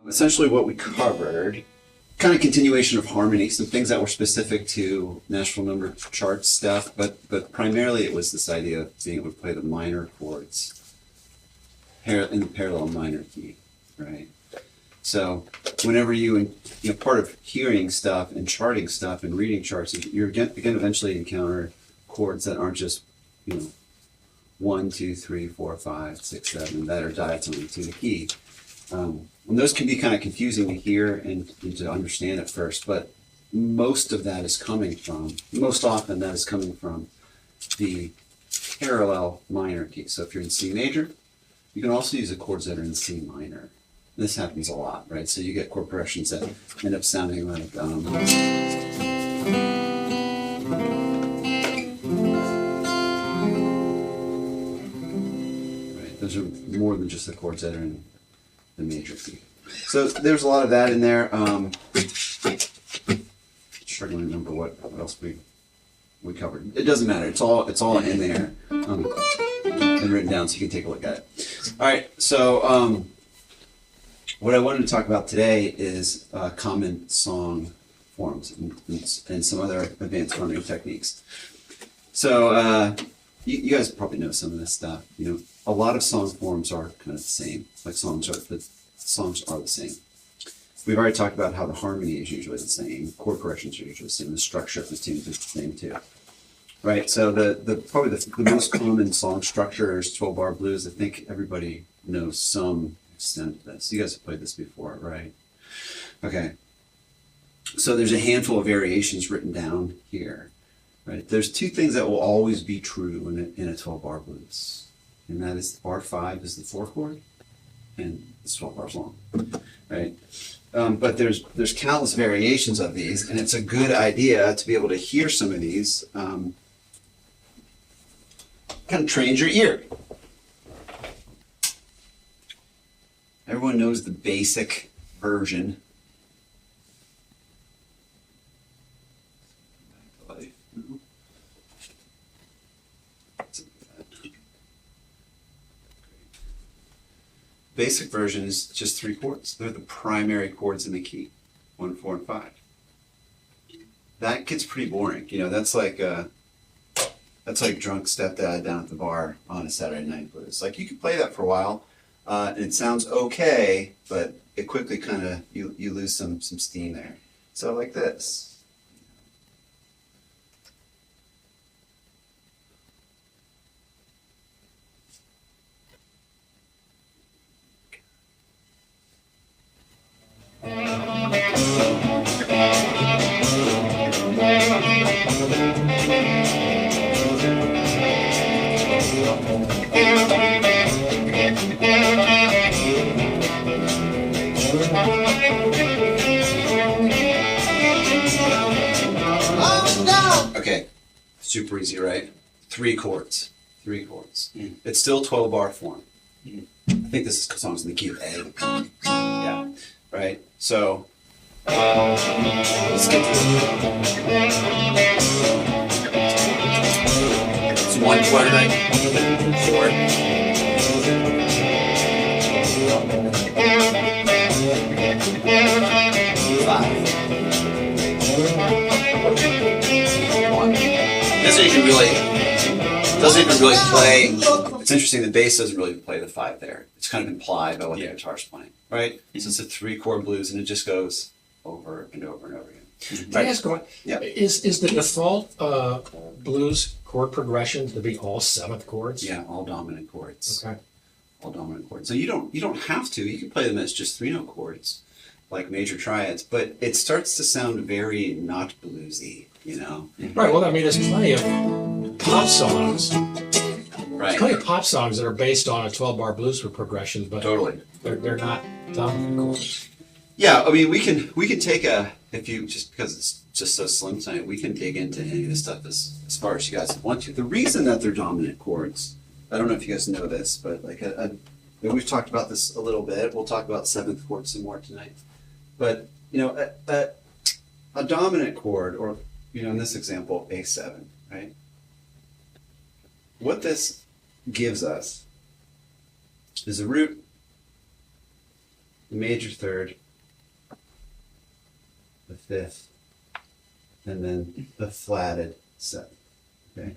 Essentially what we covered, kind of continuation of harmony, some things that were specific to national number chart stuff, but primarily it was this idea of being able to play the minor chords in the parallel minor key, right? So whenever part of hearing stuff and charting stuff and reading charts, you're going to eventually encounter chords that aren't just, 1, 2, 3, 4, 5, 6, 7 that are diatonic to the key. And those can be kind of confusing to hear and to understand at first, but most often that is coming from the parallel minor key. So if you're in C major, you can also use the chords that are in C minor. This happens a lot, right? So you get chord progressions that end up sounding like right. Those are more than just the chords that are in the major key. So there's a lot of that in there. Struggling to remember what else we covered. It doesn't matter. It's all in there and written down, so you can take a look at it. All right. So what I wanted to talk about today is common song forms and some other advanced harmony techniques. So you guys probably know some of this stuff. A lot of song forms are kind of the same. Like songs are the same. We've already talked about how the harmony is usually the same. Chord corrections are usually the same. The structure of the tunes is the same too. Right. So probably the most common song structure is 12-bar blues. I think everybody knows some extent of this. You guys have played this before, right? Okay. So there's a handful of variations written down here. Right. There's two things that will always be true in a 12-bar blues, and that is bar 5 is the 4 chord, and it's 12 bars long, right? But there's countless variations of these, and it's a good idea to be able to hear some of these. Kind of trains your ear. Everyone knows the basic version. Basic version is just 3 chords. They're the primary chords in the key, 1, 4, and 5. That gets pretty boring. That's like drunk stepdad down at the bar on a Saturday night blues. Like, you can play that for a while, and it sounds okay, but it quickly kind of you lose some steam there. So like this. Okay, super easy, right? 3 chords. It's still 12-bar form. I think this song's in the key of A. Yeah, right? So, let's get to it. It's 1 chord, right? 4. 5. 1. Doesn't even really play. It's interesting, the bass doesn't really play the 5 there. It's kind of implied by what the guitar's playing, right? Mm-hmm. So it's a 3-chord blues, and it just goes over and over and over again. Can I ask one? Yeah. Is the default blues chord progression to be all 7th chords? Yeah, all dominant chords. Okay. All dominant chords. So you don't have to. You can play them as just 3-note chords, like major triads, but it starts to sound very not bluesy, Right. Well, I mean, there's plenty of pop songs. Right. There's plenty of pop songs that are based on a 12-bar blues with progressions, but Totally. they're not dominant chords. Yeah, I mean, we can take just because it's just so slim tonight, we can dig into any of this stuff as far as you guys want to. The reason that they're dominant chords, I don't know if you guys know this, but we've talked about this a little bit. We'll talk about 7th chord some more tonight. But a dominant chord, or in this example, A7, right? What this gives us is a root the major third, the fifth, and then the flatted seventh. Okay.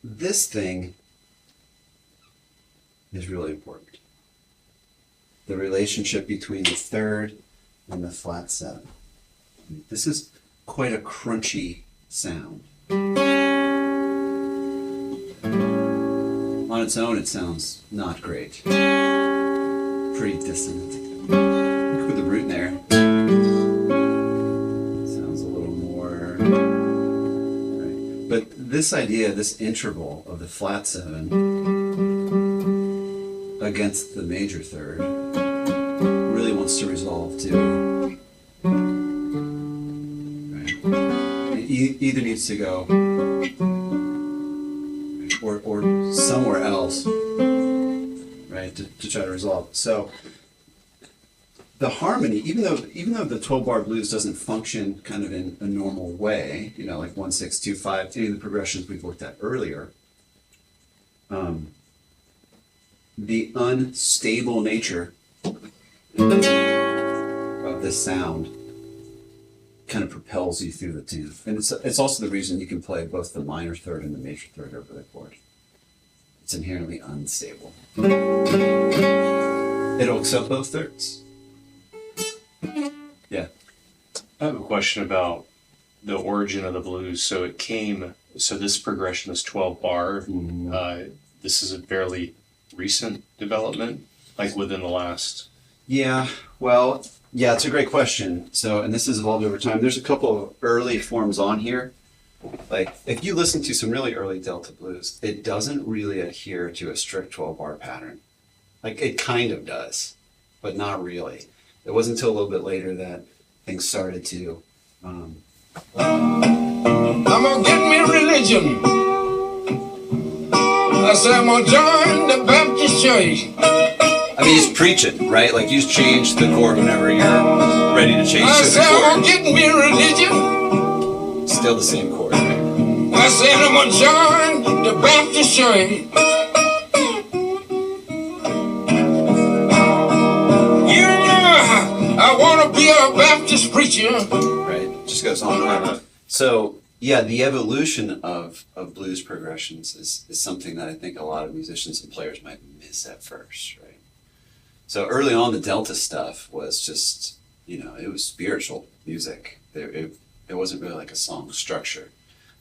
This thing is really important. The relationship between the third and the flat seven. This is quite a crunchy sound. On its own, it sounds not great. Pretty dissonant. You put the root in there. Sounds a little more. Right. But this idea, this interval of the flat seven against the major third, really wants to resolve to. Right. It either needs to go or somewhere else, right, to try to resolve. So the harmony, even though the 12-bar blues doesn't function kind of in a normal way, you know, like 1, 6, 2, 5, any of the progressions we've looked at earlier, the unstable nature of this sound kind of propels you through the tune. And it's also the reason you can play both the minor third and the major third over the chord. It's inherently unstable. It'll accept both thirds. Yeah. I have a question about the origin of the blues. So this progression is 12 bar. Mm-hmm. This is a fairly recent development, like within the last. Yeah, well, yeah, it's a great question. So, and this has evolved over time. There's a couple of early forms on here. Like, if you listen to some really early Delta blues, it doesn't really adhere to a strict 12-bar pattern. Like, it kind of does, but not really. It wasn't until a little bit later that things started to. I'm gonna get me religion. I said I'm gonna join the Baptist church. I mean, just preach it, right? Like, you just change the chord whenever you're ready to change I to said the I'm chord. gonna get me religion. Still the same chord, right? I said I'm gonna join the Baptist church. You know, I wanna be a Baptist preacher. Right? Just goes on and on. So, yeah, the evolution of blues progressions is something that I think a lot of musicians and players might miss at first, right? So early on, the Delta stuff was just, you know, it was spiritual music. It wasn't really like a song structure.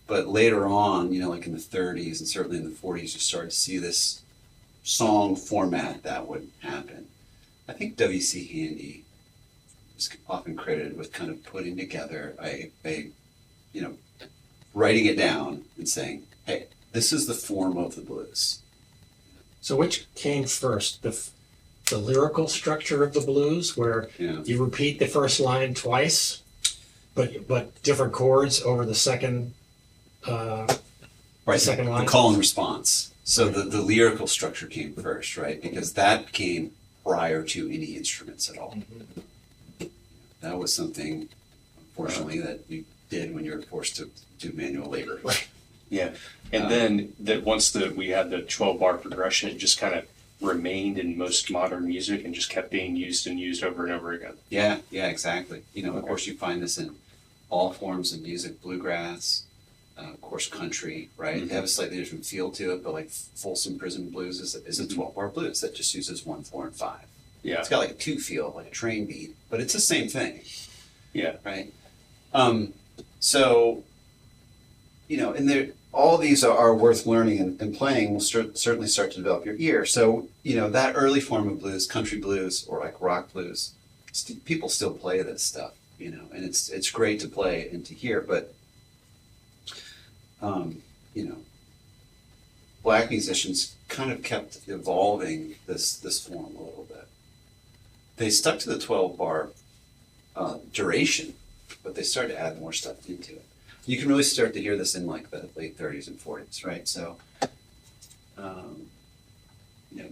But later on, you know, like in the 30s and certainly in the 40s, you started to see this song format that would happen. I think W.C. Handy is often credited with kind of putting together a you know, writing it down and saying, hey, this is the form of the blues. So which came first, the lyrical structure of the blues, where Yeah. you repeat the first line twice, but different chords over the second Right, second line? the call and response. So the lyrical structure came first, right? Because that came prior to any instruments at all. That was something, unfortunately, that you did when you were forced to do manual labor. Right. Yeah. And then that once we had the 12 bar progression, it just kind of remained in most modern music and just kept being used and used over and over again. Yeah, exactly. You know, of course, you find this in all forms of music, bluegrass, of course, country, right? They have a slightly different feel to it, but like Folsom Prison Blues is a 12-bar blues that just uses 1, 4, and 5. Yeah. It's got like a 2 feel, like a train beat, but it's the same thing, Yeah. right? So, you know, and all these are worth learning and playing will certainly start to develop your ear. So, you know, that early form of blues, country blues or like rock blues, people still play this stuff, you know, and it's great to play and to hear, but you know, black musicians kind of kept evolving this form a little bit. They stuck to the 12-bar duration, but they started to add more stuff into it. You can really start to hear this in like the late 30s and 40s, right? So, you know.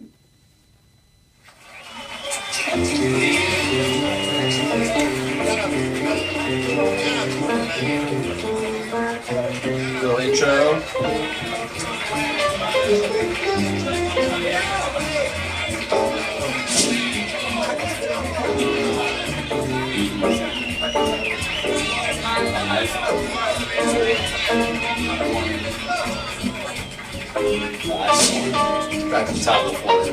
Little intro. Back on top of the floor.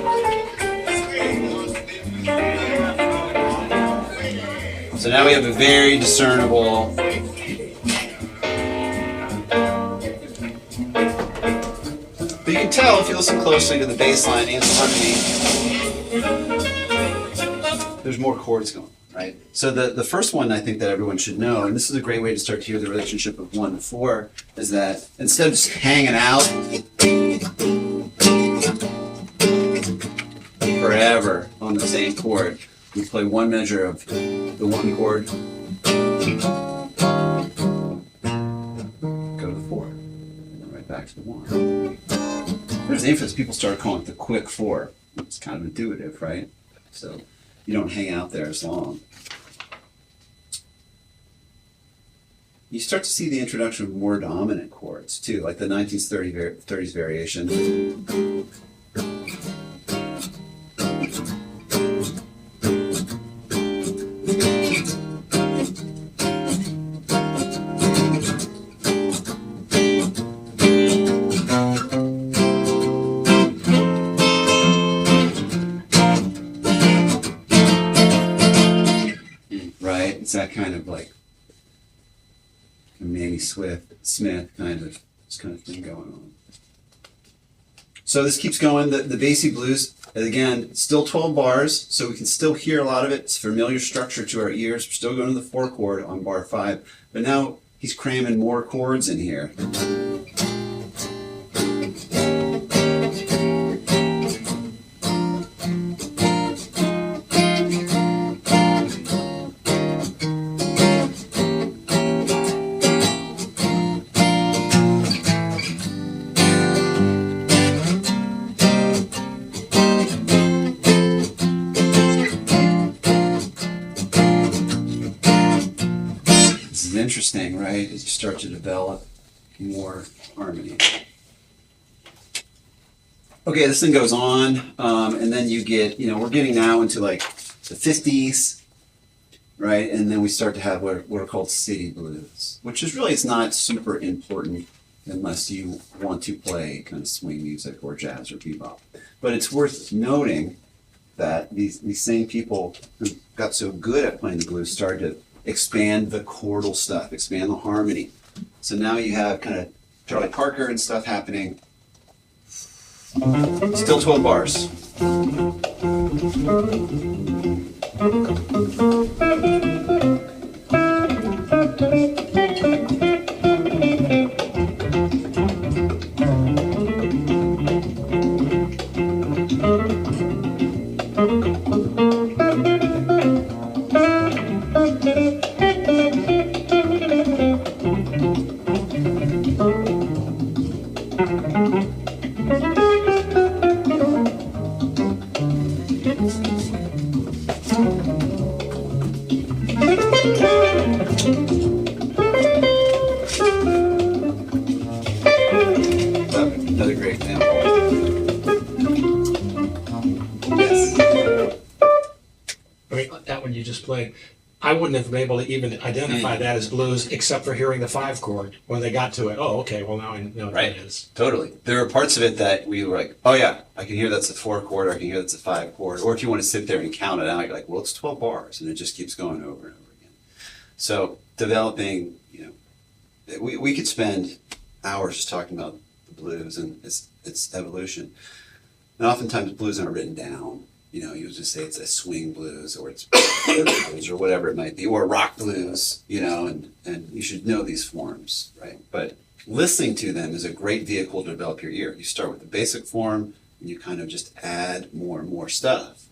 So now we have a very discernible. But you can tell if you listen closely to the bass line and the harmony, there's more chords going, right? So the first one I think that everyone should know, and this is a great way to start to hear the relationship of 1 to 4, is that instead of just hanging out forever on the same chord, we play one measure of the one chord, go to the 4, and then right back to the 1. There's the influence. People start calling it the quick 4. It's kind of intuitive, right? So you don't hang out there as long. You start to see the introduction of more dominant chords too, like the 1930s variation. Right? It's that kind of like Mamie Smith kind of thing going on. So this keeps going. The Basie blues, again, still 12 bars, so we can still hear a lot of it. It's familiar structure to our ears. We're still going to the 4 chord on bar 5, but now he's cramming more chords in here. Interesting, right? As you start to develop more harmony. Okay, this thing goes on, and then you get, we're getting now into like the 50s, right? And then we start to have what are called city blues, which is really, it's not super important unless you want to play kind of swing music or jazz or bebop. But it's worth noting that these same people who got so good at playing the blues started to expand the chordal stuff, expand the harmony. So now you have kind of Charlie Parker and stuff happening. Still 12 bars. Another great example. Yes. I mean, that one you just played, I wouldn't have been able to even identify that as blues except for hearing the 5 chord when they got to it. Oh, okay, well now I know what Right. that is. Totally. There are parts of it that we were like, oh yeah, I can hear that's a 4 chord, or I can hear that's a 5 chord. Or if you want to sit there and count it out, you're like, well, it's 12 bars, and it just keeps going over and over again. So developing, we could spend hours just talking about the blues and its evolution. And oftentimes blues aren't written down. You just say it's a swing blues, or it's blues, or whatever it might be, or rock blues, and you should know these forms, right? But listening to them is a great vehicle to develop your ear. You start with the basic form, and you kind of just add more and more stuff.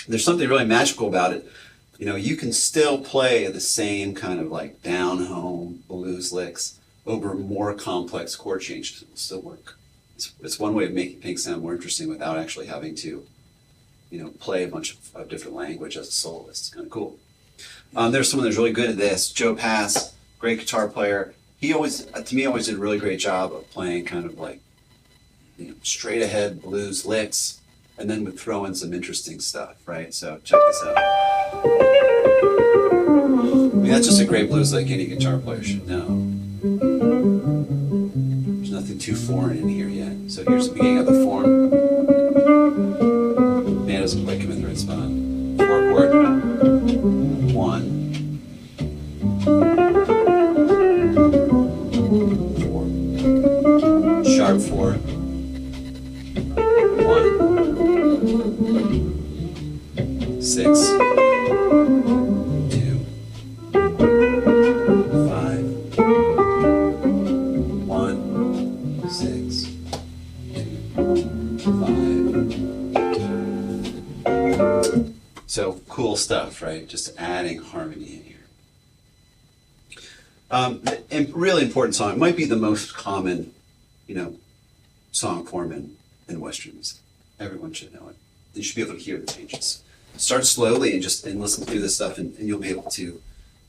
There's something really magical about it. You can still play the same kind of like down home blues licks over more complex chord changes. It will still work. It's one way of making things sound more interesting without actually having to play a bunch of different language as a soloist. It's kind of cool. There's someone that's really good at this, Joe Pass, great guitar player. He always, to me, always did a really great job of playing kind of like, straight ahead blues licks, and then would throw in some interesting stuff, right? So check this out. I mean, that's just a great blues like any guitar player should know. There's nothing too foreign in here yet. So here's the beginning of the form. Man doesn't quite come in the right spot. 4 chord. 1. 4. Sharp 4. 1. 6. 2. 5. 1. 6. 2. 5. So cool stuff, right? Just adding harmony in here. And really important song. It might be the most common, song form in Western music. Everyone should know it. You should be able to hear the changes. Start slowly and listen through this stuff, and you'll be able to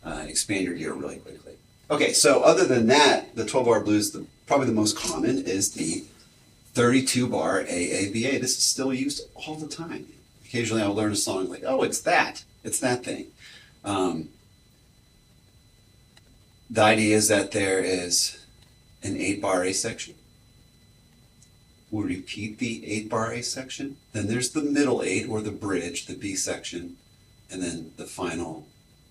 expand your ear really quickly. Okay, so other than that, the 12-bar blues, probably the most common is the 32-bar AABA. This is still used all the time. Occasionally I'll learn a song like, oh, it's that thing. The idea is that there is an 8-bar A section. We'll repeat the 8-bar A section. Then there's the middle 8 or the bridge, the B section, and then the final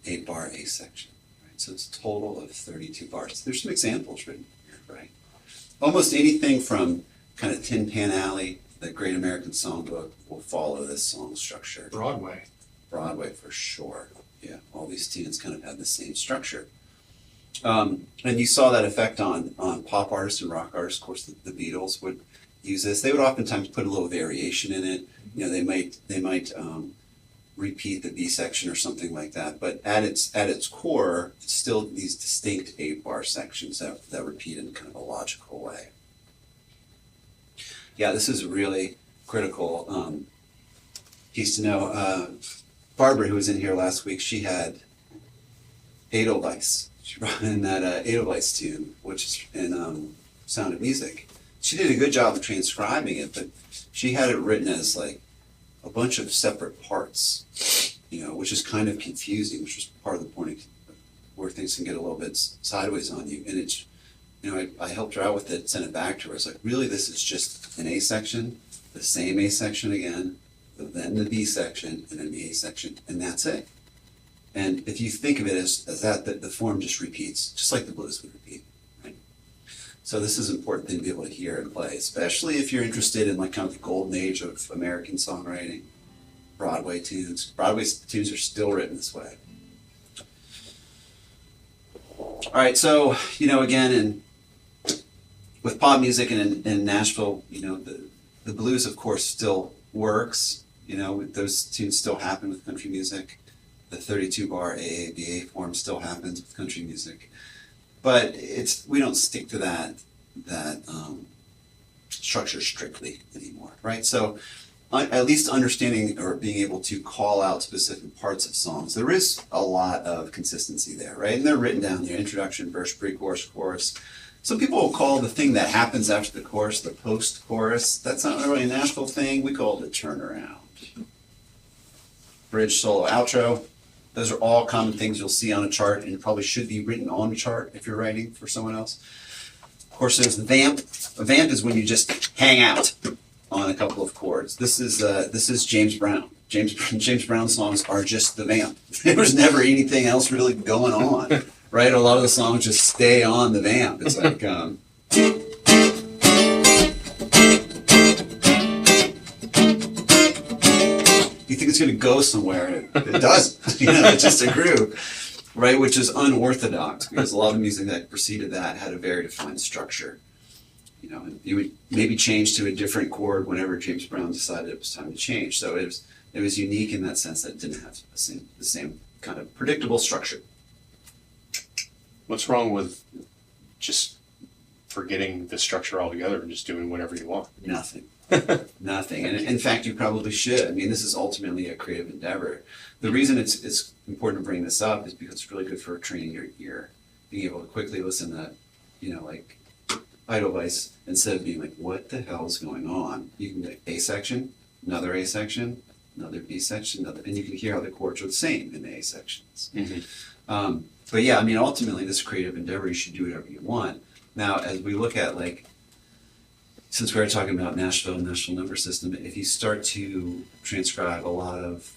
8-bar A section. Right? So it's a total of 32 bars. There's some examples written here, right? Almost anything from kind of Tin Pan Alley, the Great American Songbook, will follow this song structure. Broadway. Broadway for sure. Yeah, all these tunes kind of have the same structure. And you saw that effect on pop artists and rock artists. Of course, the Beatles would use this. They would oftentimes put a little variation in it. They might repeat the B section or something like that. But at its core, it's still these distinct 8-bar sections that repeat in kind of a logical way. Yeah, this is a really critical piece to know. Barbara, who was in here last week, she had Edelweiss. She brought in that Edelweiss tune, which is in Sound of Music. She did a good job of transcribing it, but she had it written as like a bunch of separate parts, which is kind of confusing, which is part of the point where things can get a little bit sideways on you. And it's, I helped her out with it, sent it back to her. It's like, really, this is just an A section, the same A section again, then the B section, and then the A section, and that's it. And if you think of it as that, the form just repeats, just like the blues would repeat, right? So this is an important thing to be able to hear and play, especially if you're interested in like kind of the golden age of American songwriting, Broadway tunes. Broadway tunes are still written this way. All right, so, again, with pop music and in Nashville, the blues, of course, still works. Those tunes still happen with country music. The 32-bar AABA form still happens with country music, but we don't stick to that structure strictly anymore, right? So, at least understanding or being able to call out specific parts of songs, there is a lot of consistency there, right? And they're written down there: introduction, verse, pre-chorus, chorus. Some people will call the thing that happens after the chorus the post-chorus. That's not really a Nashville thing. We call it the turnaround. Bridge, solo, outro. Those are all common things you'll see on a chart, and it probably should be written on a chart if you're writing for someone else. Of course, there's the vamp. A vamp is when you just hang out on a couple of chords. This is James Brown. James Brown songs are just the vamp. There's never anything else really going on, right? A lot of the songs just stay on the vamp. It's like you think it's going to go somewhere, and it doesn't. It's just a groove, right? Which is unorthodox, because a lot of music that preceded that had a very defined structure. And you would maybe change to a different chord whenever James Brown decided it was time to change. So it was unique in that sense that it didn't have the same kind of predictable structure. What's wrong with just forgetting the structure altogether and just doing whatever you want? Nothing. Nothing. And in fact, you probably should. I mean, this is ultimately a creative endeavor. The reason it's important to bring this up is because it's really good for training your ear, being able to quickly listen to, like Edelweiss, instead of being like, what the hell's going on? You can get A section, another A section, another B section, another, and you can hear how the chords are the same in the A sections. But yeah, I mean, ultimately, this creative endeavor, you should do whatever you want. Now, as we look at, like, since we were talking about Nashville number system, if you start to transcribe a lot of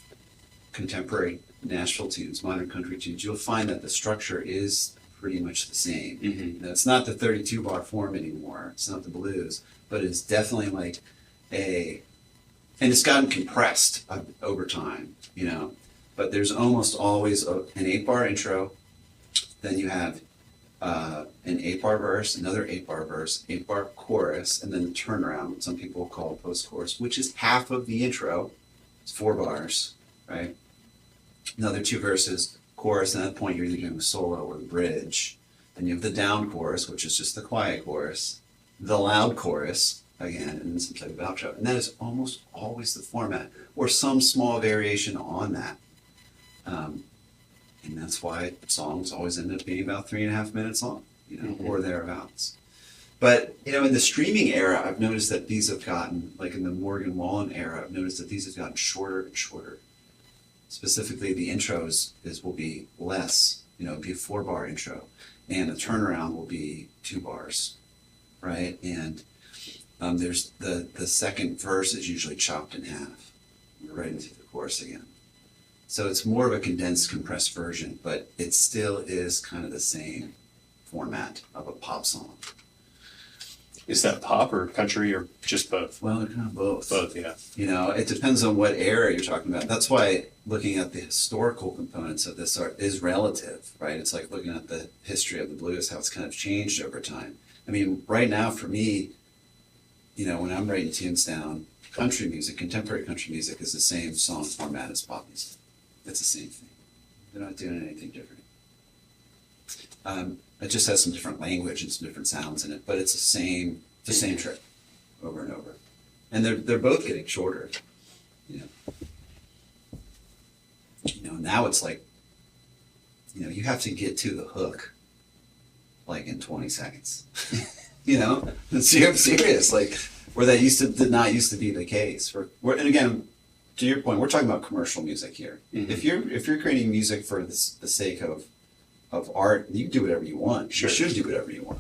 contemporary Nashville tunes, modern country tunes, you'll find that the structure is pretty much the same. Now, it's not the 32 bar form anymore. It's not the blues, but it's definitely like and it's gotten compressed over time, you know. But there's almost always an 8-bar intro, then you have an 8-bar verse, another 8-bar verse, 8-bar chorus, and then the turnaround, what some people call post-chorus, which is half of the intro. It's 4 bars, right? Another 2 verses, chorus, and at that point you're either doing a solo or the bridge. Then you have the down chorus, which is just the quiet chorus, the loud chorus, again, and then some type of outro. And that is almost always the format, or some small variation on that. And that's why songs always end up being about 3.5 minutes long, you know, or thereabouts. But, you know, in the streaming era, I've noticed that these have gotten, like in the Morgan Wallen era, I've noticed that these have gotten shorter and shorter. Specifically, the intros will be less, you know, it'll be a 4-bar intro, and the turnaround will be 2 bars, right? And there's the second verse is usually chopped in half, right into the chorus again. So it's more of a condensed, compressed version, but it still is kind of the same format of a pop song. Is that pop or country or just both? Well, they're kind of both. Both, yeah. You know, it depends on what era you're talking about. That's why looking at the historical components of this art is relative, right? It's like looking at the history of the blues, how it's kind of changed over time. I mean, right now for me, you know, when I'm writing tunes down, country music, contemporary country music is the same song format as pop music. It's the same thing. They're not doing anything different. It just has some different language and some different sounds in it, but it's the same trick over and over. And they're both getting shorter. You know, now it's like, you know, you have to get to the hook like in 20 seconds. You know, I'm serious. Like where that did not used to be the case. And again, to your point, we're talking about commercial music here. If you're creating music for the sake of art, you can do whatever you want. Sure. You should do whatever you want.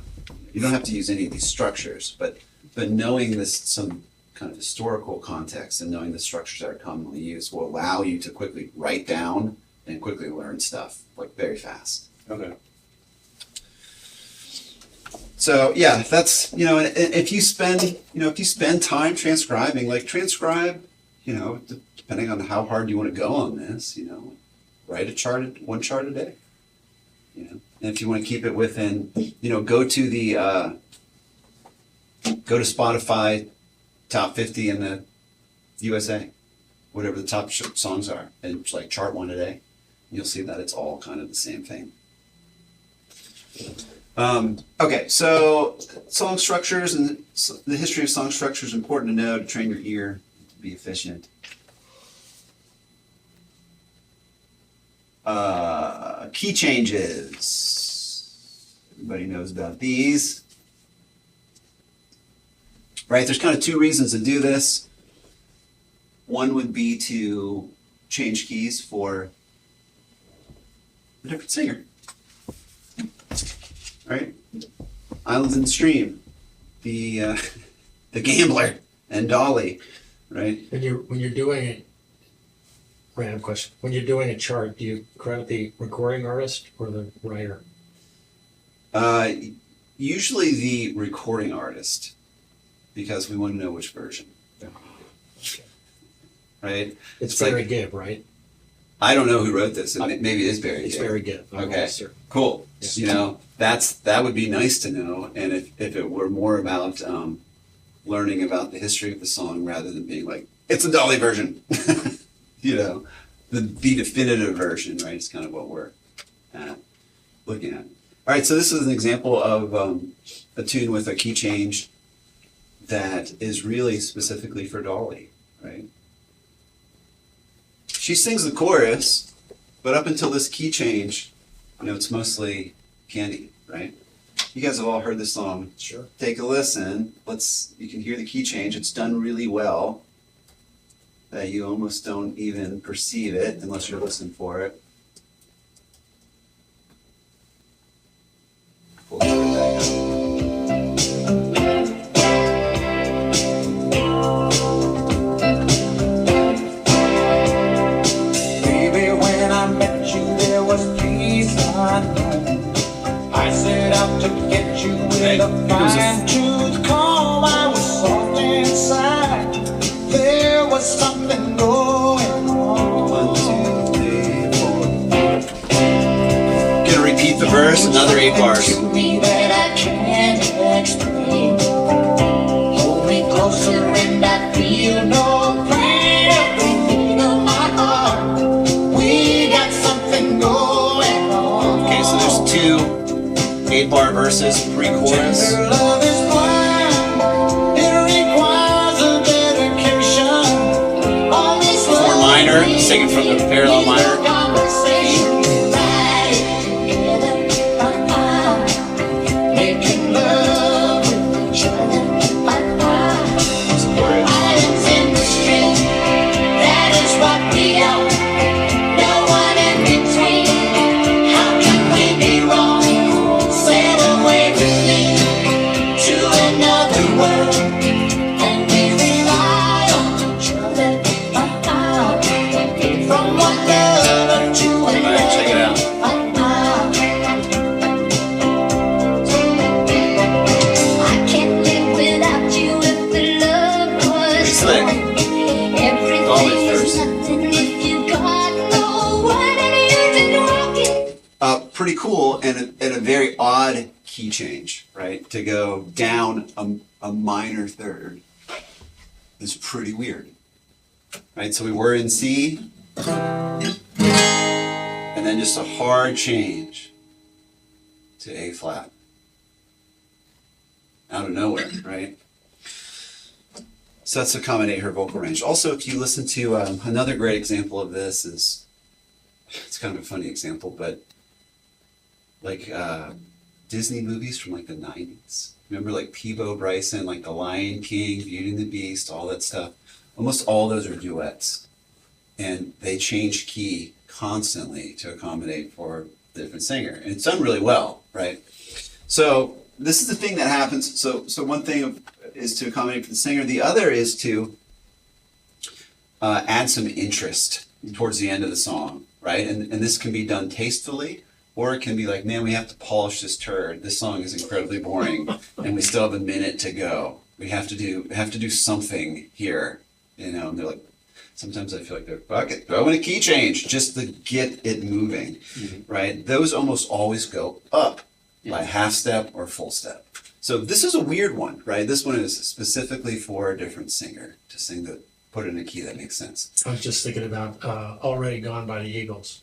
You don't have to use any of these structures, but knowing some kind of historical context and knowing the structures that are commonly used will allow you to quickly write down and quickly learn stuff like very fast. Okay. So yeah, that's, you know, if you spend time transcribing, like transcribe, you know, depending on how hard you want to go on this, you know, write one chart a day, you know, and if you want to keep it within, you know, go to Spotify top 50 in the USA, whatever the top songs are, and like chart 1 a day. You'll see that it's all kind of the same thing. Okay, so song structures and the history of song structure is important to know to train your ear to be efficient. Key changes. Everybody knows about these. Right, there's kind of 2 reasons to do this. One would be to change keys for a different singer. Right? Islands in the Stream, the Gambler, and Dolly, right? When you're doing it, random question. When you're doing a chart, do you credit the recording artist or the writer? Usually the recording artist, because we want to know which version. Okay. Right? It's like- Barry Gibb, right? I don't know who wrote this. Maybe it is Barry. It's Gibb. Barry Gibb. I'm Okay. almost certain. Cool. Yeah. You know, that would be nice to know. And if it were more about learning about the history of the song rather than being like, it's a Dolly version, you know, the definitive version, right? It's kind of what we're looking at. All right, so this is an example of a tune with a key change that is really specifically for Dolly, right? She sings the chorus, but up until this key change, you know, it's mostly Candy, right? You guys have all heard this song. Sure. Take a listen. You can hear the key change. It's done really well. That you almost don't even perceive it unless you're listening for it. Pull it back up. Baby, when I met you, there was peace unknown. I set out to get you with a fine tooth comb. I was soft inside. There was something going on. 1, 2, 3, 4. Gonna repeat the verse, another 8 bars. To me that I can't explain. Hold me closer and I feel no pain. Every beat of my heart, we got something going on. Okay, so there's 2 8-bar verses, pre-chorus. Tender love is blind. It requires a dedication. All this 4 love minor, singing from the parallel minor. Conversation, right together, making love with each other. Islands in the stream, that is what we are. No one in between. How can we be wrong? Sail away with me to another world, and we rely on each other. From one lover to another. Check it out. I can't live without you if the love was Slick. gone. Everything Always is first. nothing if you got no one and you didn't walk it. Pretty cool and a very odd key change, right? To go down a minor third is pretty weird, right? So we were in C, and then just a hard change to A flat. Out of nowhere, right? So that's to accommodate her vocal range. Also, if you listen to another great example of this is, it's kind of a funny example, but like Disney movies from like the 90s. Remember like Peabo Bryson, like The Lion King, Beauty and the Beast, all that stuff. Almost all those are duets. And they change key constantly to accommodate for the different singer. And it's done really well, right? So this is the thing that happens. So one thing is to accommodate for the singer. The other is to add some interest towards the end of the song, right? And this can be done tastefully, or it can be like, man, we have to polish this turd. This song is incredibly boring, and we still have a minute to go. We have to do something here, you know. And they're like, sometimes I feel like they're, fuck it, throw in a key change just to get it moving, right? Those almost always go up by half step or full step. So this is a weird one, right? This one is specifically for a different singer to sing put it in a key that makes sense. I was just thinking about Already Gone by the Eagles.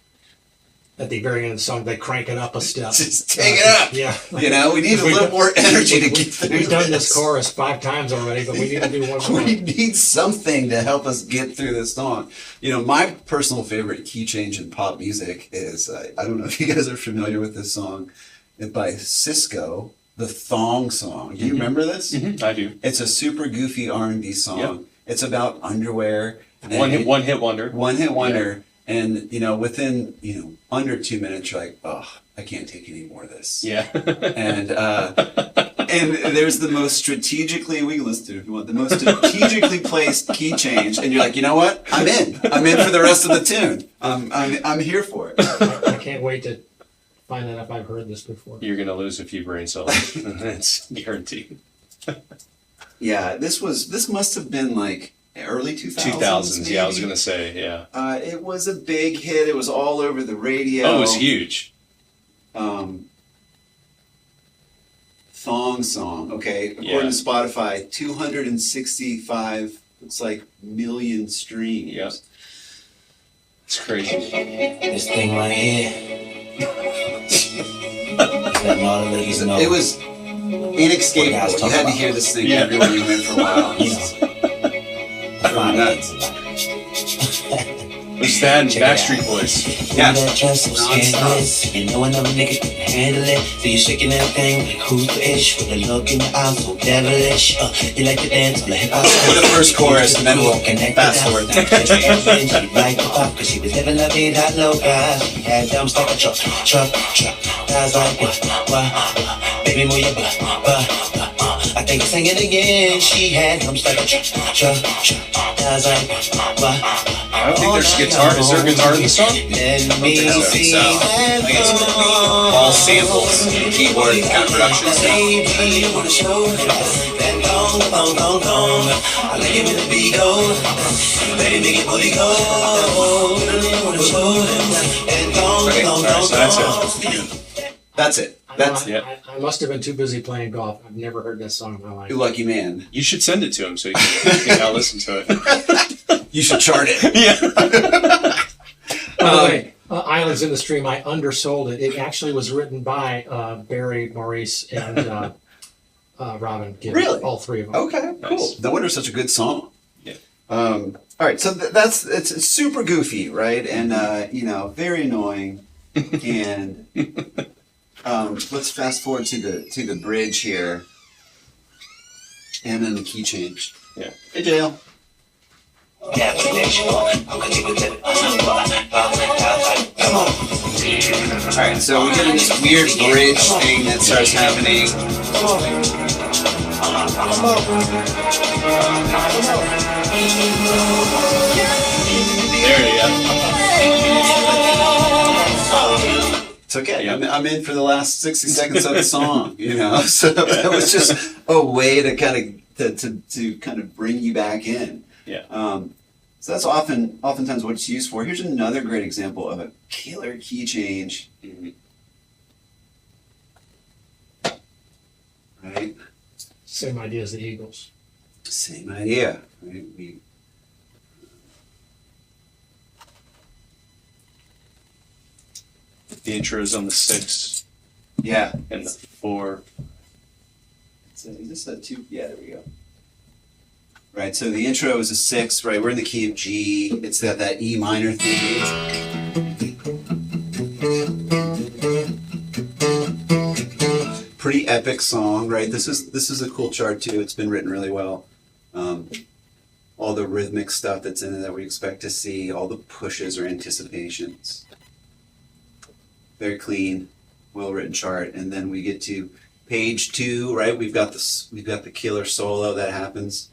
At the very end of the song, they crank it up a step. Just take it up. Yeah. You know, we need a little more energy to get through We've done this. this chorus 5 times already, but we need to do one more. We need something to help us get through this song. You know, my personal favorite key change in pop music is, I don't know if you guys are familiar with this song, by Cisco, the Thong Song. Do you remember this? I do. It's a super goofy R&B song. Yep. It's about underwear. One hit wonder. One hit wonder. And, you know, within, under 2 minutes, you're like, oh, I can't take any more of this. Yeah. And and there's the most strategically, we can listen to it if you want, the most strategically placed key change. And you're like, you know what? I'm in for the rest of the tune. I'm here for it. I can't wait to find out if I've heard this before. You're going to lose a few brain cells. It's guaranteed. Yeah, this must have been like early 2000s. 2000s, yeah, I was maybe. going to say, yeah. It was a big hit. It was all over the radio. Oh, it was huge. Thong Song, okay. According Yeah. to Spotify, 265, it's like million streams. Yeah. It's crazy. This thing right here. Letting all the ladies know. It was inescapable. What guys You talk had to about. hear this thing Yeah. everywhere you went for a while. You know, I find nuts. it. It's that and Check it out. Backstreet Boys. Yeah. That dress so scandalous. You know another nigga can handle it. So you shaking that thing like who's the ish? With a look in your eyes so devilish. You like to dance on the hip hop. For the first chorus, and then we'll fast forward. She liked the pop cause she was living la vida loca. She had dumps like a truck. I was like, what? Baby, move your butt. I think I'm singing again. She had dumps like a truck. I was like, what? I don't think there's guitar. Is there a guitar in the song? Let me so. see So, I think it's all samples, keyboard kind of production stuff. baby, I wanna show that gong. I like it when the beat go. Baby, make it booty go. I wanna show that gong. Okay, all right, so that's it. That's it. That's Yeah. I must have been too busy playing golf. I've never heard this song in my life. you lucky man. You should send it to him so you can now listen to it. You should chart it. Yeah. By the way, Islands in the Stream, I undersold it. It actually was written by Barry, Maurice, and Robin Gibb. Really? All three of them. Okay, cool. Nice. No wonder it's such a good song. Yeah. All right, so it's super goofy, right? And very annoying. And let's fast forward to the bridge here, and then the key change. Yeah. Hey, Dale. Come on. All right, so we get in this weird bridge thing that starts happening. There you go. It's okay. Yeah. I'm in for the last 60 seconds of the song, So it was just a way to kind of bring you back in. Yeah. So that's oftentimes what it's used for. Here's another great example of a killer key change. Mhm. Right? Same idea as the Eagles. Same idea. Right? The intro is on the 6 Yeah. and the 4. Is this a 2? Yeah, there we go. Right, so the intro is a 6, right? We're in the key of G. It's got that E minor theme. Pretty epic song, right? This is a cool chart too. It's been written really well. All the rhythmic stuff that's in it that we expect to see, all the pushes or anticipations. Very clean, well-written chart. And then we get to page 2, right? We've got the killer solo that happens.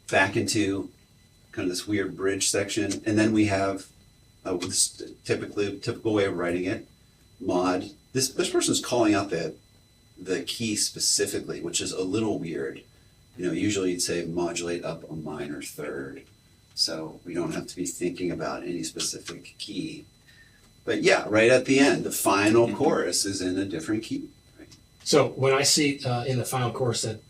Back into kind of this weird bridge section, and then we have this typical way of writing it, mod. This person's calling out the key specifically, which is a little weird. Usually you'd say modulate up a minor third, so we don't have to be thinking about any specific key. But yeah, right at the end, the final chorus is in a different key. Right? So when I see in the final chorus that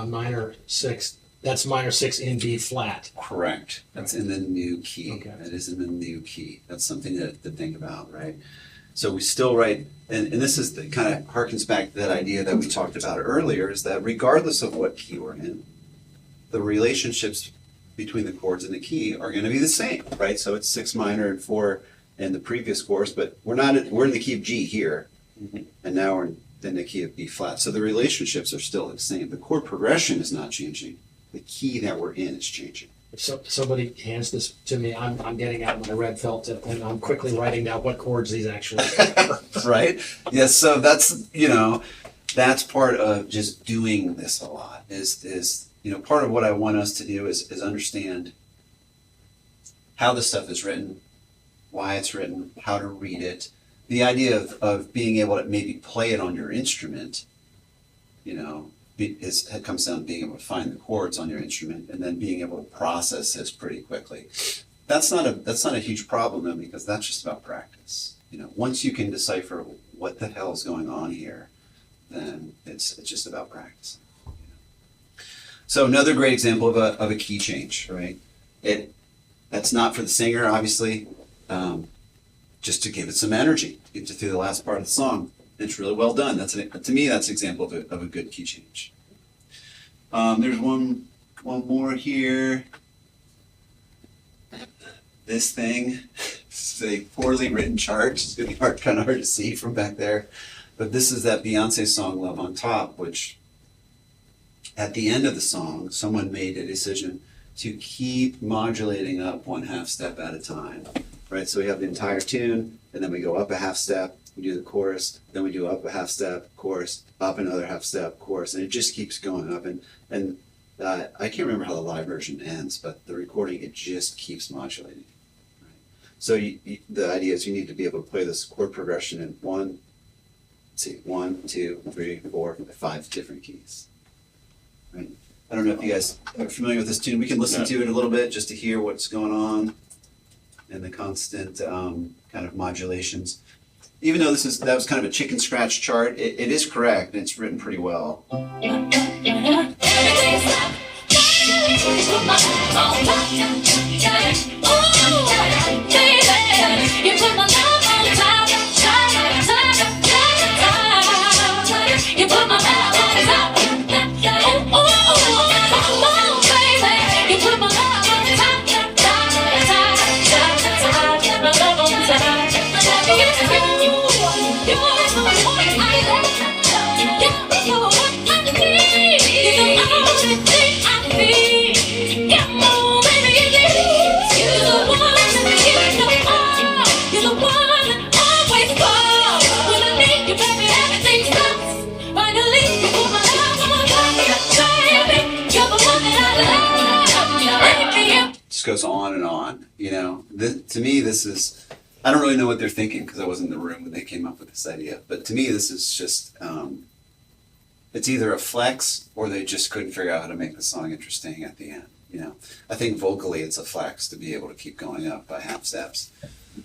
minor 6, that's minor 6 in B flat. Correct. That's in the new key. Okay. That is in the new key. That's something to think about, right? So we still write, and this is the kind of harkens back to that idea that we talked about earlier, is that regardless of what key we're in, the relationships between the chords and the key are going to be the same, right? So it's 6 minor and 4 in the previous chorus, but we're in the key of G here, and now we're in the key of B flat. So the relationships are still the same. The chord progression is not changing. The key that we're in is changing. If somebody hands this to me, I'm getting out my red felt tip and I'm quickly writing down what chords these actually are. Right? Yes. So that's part of just doing this a lot. Is part of what I want us to do is understand how this stuff is written, why it's written, how to read it. The idea of being able to maybe play it on your instrument, it comes down to being able to find the chords on your instrument and then being able to process this pretty quickly. That's not a huge problem though, because that's just about practice. Once you can decipher what the hell is going on here, then it's just about practice. So another great example of a key change, right? That's not for the singer, obviously, just to give it some energy, get you through the last part of the song. It's really well done. To me, that's an example of a good key change. There's one more here. this thing. This is a poorly written chart. It's gonna be kind of hard to see from back there. But this is that Beyonce song Love on Top, which at the end of the song, someone made a decision to keep modulating up 1/2 step at a time, right? So we have the entire tune, and then we go up a 1/2 step, we do the chorus, then we do up a 1/2 step, chorus, up another 1/2 step, chorus, and it just keeps going up. And I can't remember how the live version ends, but the recording, it just keeps modulating. Right? So the idea is you need to be able to play this chord progression in 1, 2, 3, 4, 5 different keys. Right? I don't know if you guys are familiar with this tune. We can listen to it a little bit just to hear what's going on and the constant kind of modulations. Even though that was kind of a chicken scratch chart, it is correct and it's written pretty well. Goes on and on, you know. To me, this is, I don't really know what they're thinking because I wasn't in the room when they came up with this idea, but to me this is just it's either a flex or they just couldn't figure out how to make the song interesting at the end, you know. I think vocally it's a flex to be able to keep going up by 1/2 steps.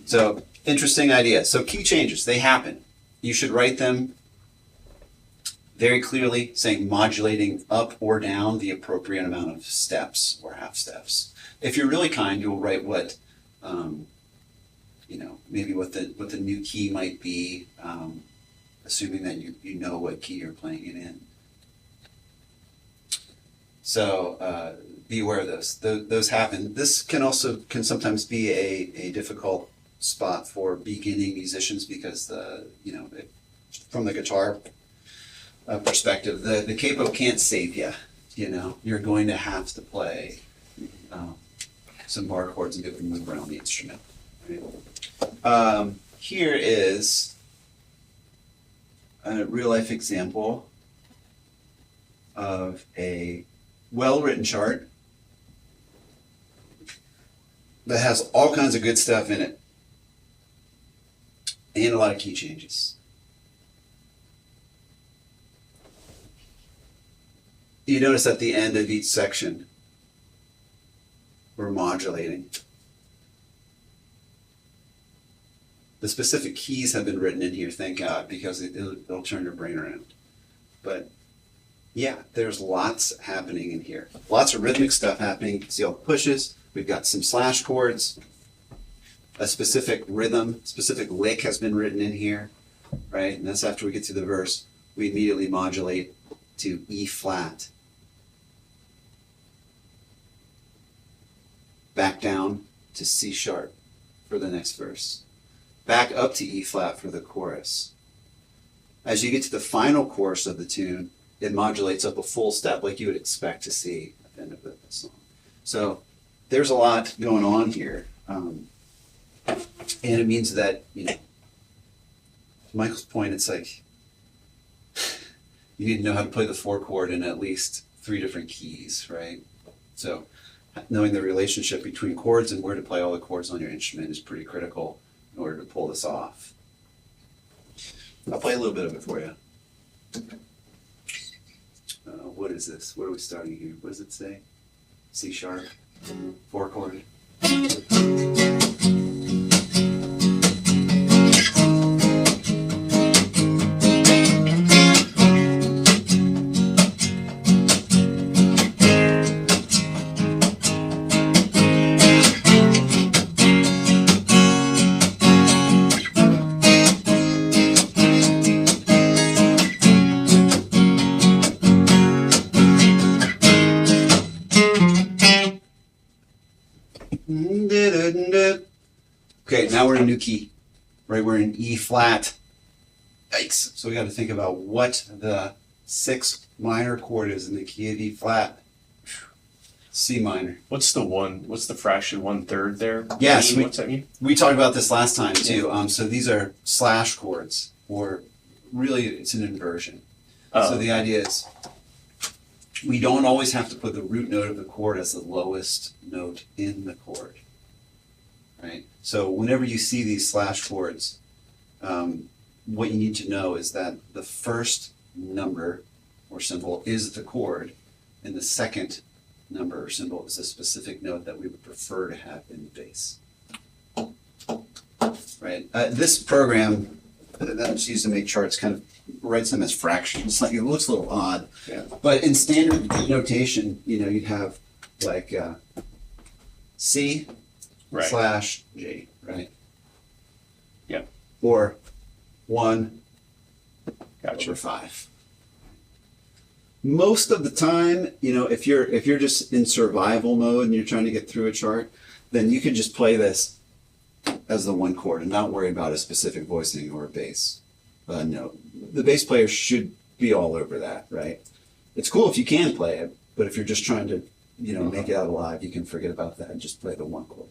So interesting idea. So key changes, they happen. You should write them very clearly, saying modulating up or down the appropriate amount of steps or 1/2 steps. If you're really kind, you'll write what, you know, maybe what the new key might be, assuming that you know what key you're playing it in. So be aware of those. Those happen. This can sometimes be a difficult spot for beginning musicians because from the guitar perspective, the capo can't save you. You know, you're going to have to play some bar chords and be able to move around the instrument. Right? Here is a real life example of a well-written chart that has all kinds of good stuff in it and a lot of key changes. You notice at the end of each section, we're modulating. The specific keys have been written in here, thank God, because it'll turn your brain around. But yeah, there's lots happening in here. Lots of rhythmic stuff happening. See all the pushes. We've got some slash chords. A specific rhythm, specific lick has been written in here, right? And that's after we get to the verse. We immediately modulate to E flat. Back down to C sharp for the next verse. Back up to E flat for the chorus. As you get to the final chorus of the tune, it modulates up a full step like you would expect to see at the end of the song. So there's a lot going on here. And it means that, you know, to Michael's point, it's like you need to know how to play the 4 chord in at least 3 different keys, right? So knowing the relationship between chords and where to play all the chords on your instrument is pretty critical in order to pull this off. I'll play a little bit of it for you. What is this? What are we starting here? What does it say? C sharp, 4 chord. Now we're in a new key, right? We're in E flat. Yikes. So we got to think about what the sixth minor chord is in the key of E flat. C minor. What's the fraction 1/3 there? Yes, mean? What's that mean? We talked about this last time too. So these are slash chords, or really it's an inversion. Oh. So the idea is we don't always have to put the root note of the chord as the lowest note in the chord, right? So whenever you see these slash chords, what you need to know is that the first number or symbol is the chord, and the second number or symbol is a specific note that we would prefer to have in the bass. Right? This program that's used to make charts kind of writes them as fractions. Like it looks a little odd, Yeah. but in standard notation, you'd have like C Right. slash G, right? Yeah. Or 1 Gotcha. over 5. Most of the time, if you're just in survival mode and you're trying to get through a chart, then you could just play this as the one chord and not worry about a specific voicing or a bass note. The bass player should be all over that, right? It's cool if you can play it, but if you're just trying to, make it out alive, you can forget about that and just play the one chord.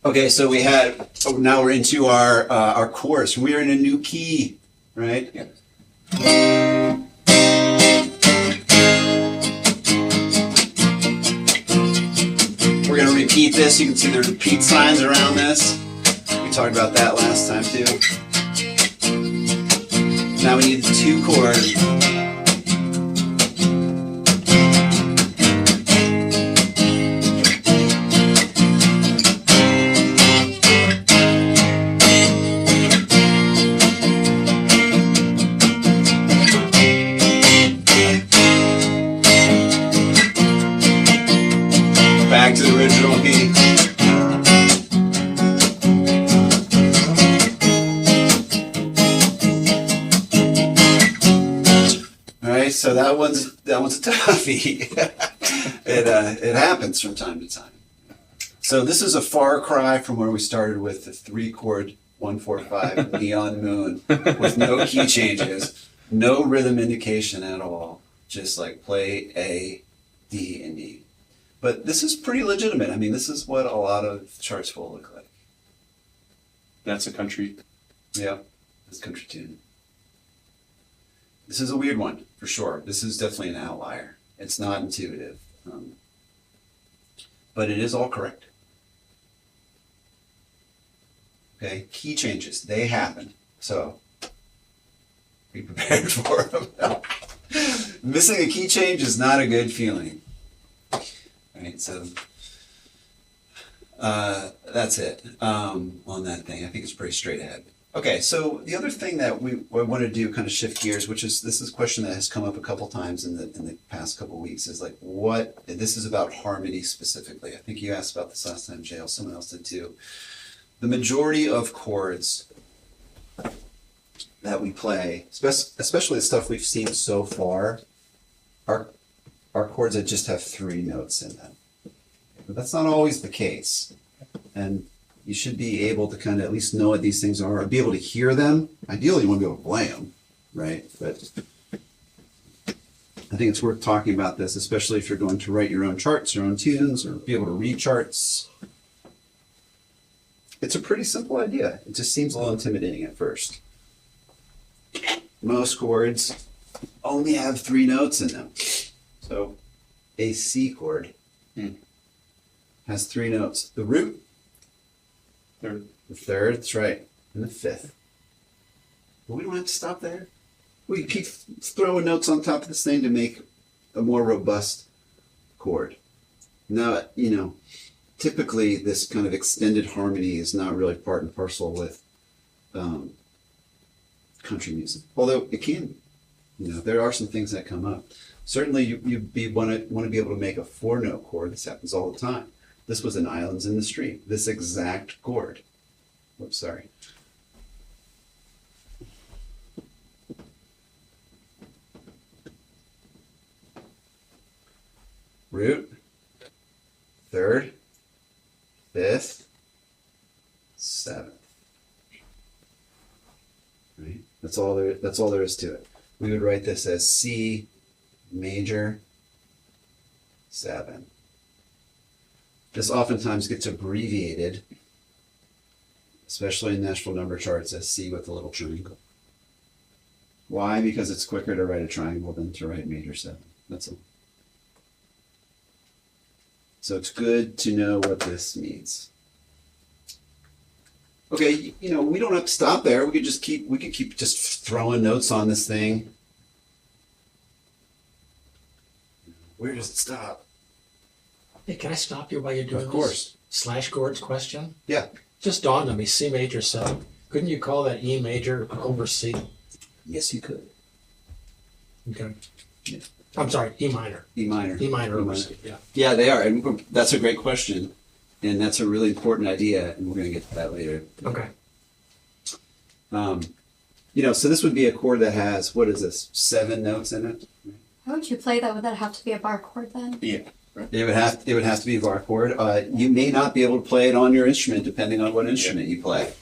Okay, so now we're into our chorus. We're in a new key, right? Yeah. We're going to repeat this. You can see the repeat signs around this. We talked about that last time too. Now we need the 2 chord. Back to the original key. All right, so that one's a toughie. It happens from time to time. So this is a far cry from where we started with the 3 chord 145 Neon Moon with no key changes, no rhythm indication at all. Just like play A, D, and E. But this is pretty legitimate. I mean, this is what a lot of charts will look like. That's a country. Yeah, this country tune. This is a weird one, for sure. This is definitely an outlier. It's not intuitive. But it is all correct. Okay, key changes. They happen. So, be prepared for them. Missing a key change is not a good feeling. Right, so that's it on that thing. I think it's pretty straight ahead. Okay, so the other thing that we want to do, kind of shift gears, which is this is a question that has come up a couple times in the past couple weeks, is like this is about harmony specifically. I think you asked about this last time, Jael. Someone else did too. The majority of chords that we play, especially the stuff we've seen so far, are chords that just have 3 notes in them. But that's not always the case. And you should be able to kind of at least know what these things are, or be able to hear them. Ideally, you want to be able to play them, right? But I think it's worth talking about this, especially if you're going to write your own charts, your own tunes, or be able to read charts. It's a pretty simple idea. It just seems a little intimidating at first. Most chords only have 3 notes in them. So a C chord has 3 notes. The root, Third. the 3rd, that's right, and the 5th. But we don't have to stop there. We can keep throwing notes on top of this thing to make a more robust chord. Now, typically this kind of extended harmony is not really part and parcel with country music. Although it can, there are some things that come up. Certainly you want to be able to make a 4-note chord. This happens all the time. This was in Islands in the Stream. This exact chord. Whoops, sorry. Root, 3rd, 5th, That's all there is to it. We would write this as C major 7. This oftentimes gets abbreviated, especially in natural number charts, as C with a little triangle. Why? Because it's quicker to write a triangle than to write major 7. That's all. So it's good to know what this means. Okay, you know, we don't have to stop there. We could keep just throwing notes on this thing. Where does it stop? Hey, can I stop you while you're doing Of course. this? Slash chords question? Yeah. Just dawned on me, C major 7. Couldn't you call that E major over C? Yes, you could. Okay. Yeah. I'm sorry, E minor. E minor. E minor E over minor. C, yeah. Yeah, they are. And that's a great question. And that's a really important idea. And we're going to get to that later. Okay. You know, so this would be a chord that has, what is this, 7 notes in it? How would you play that? Would that have to be a bar chord then? Yeah. It would have to be a bar chord. You may not be able to play it on your instrument depending on what instrument you play.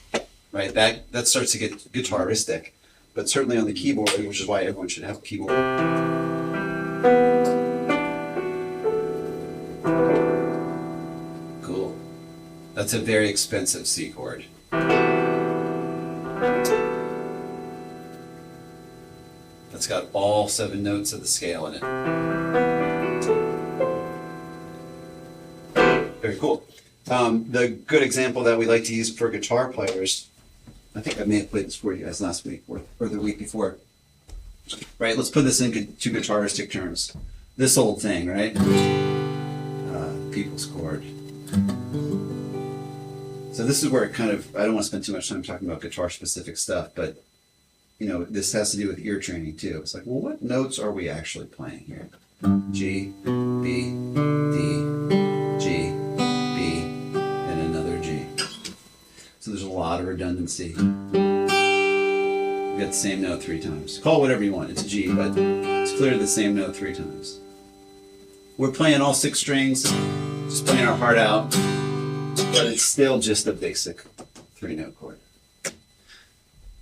Right? That starts to get guitaristic. But certainly on the keyboard, which is why everyone should have a keyboard. Cool. That's a very expensive C chord. That's got all 7 notes of the scale in it. Very cool. The good example that we like to use for guitar players, I think I may have played this for you guys last week or the week before. Right, let's put this into guitaristic terms. This old thing, right? People's chord. So this is where it kind of, I don't want to spend too much time talking about guitar specific stuff, but you know, this has to do with ear training too. It's like, well, what notes are we actually playing here? G, B, D, G, B, and another G. So there's a lot of redundancy. We got the same note 3 times. Call it whatever you want. It's G, but it's clearly the same note 3 times. We're playing all 6 strings, just playing our heart out, but it's still just a basic 3-note chord.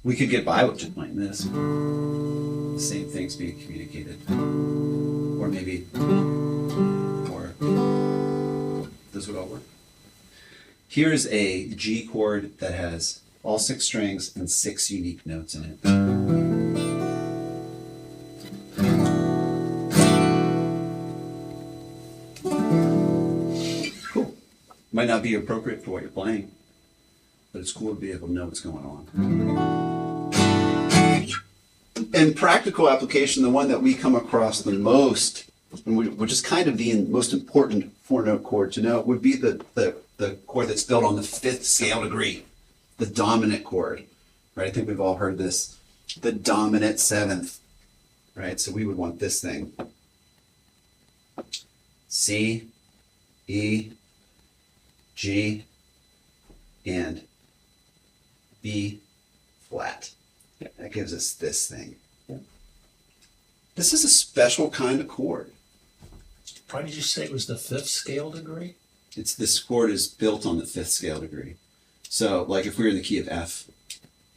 We could get by with just playing this. The same thing's being communicated. Or maybe more. This would all work. Here's a G chord that has all 6 strings and 6 unique notes in it. Cool. Might not be appropriate for what you're playing, but it's cool to be able to know what's going on. In practical application, the one that we come across the most, which is kind of the most important 4-note chord to know, would be the chord that's built on the 5th scale degree, the dominant chord, right? I think we've all heard this, the dominant 7th, right? So we would want this thing. C, E, G, and B flat. That gives us this thing. This is a special kind of chord. Why did you say it was the 5th scale degree? This chord is built on the 5th scale degree. So, like if we were in the key of F,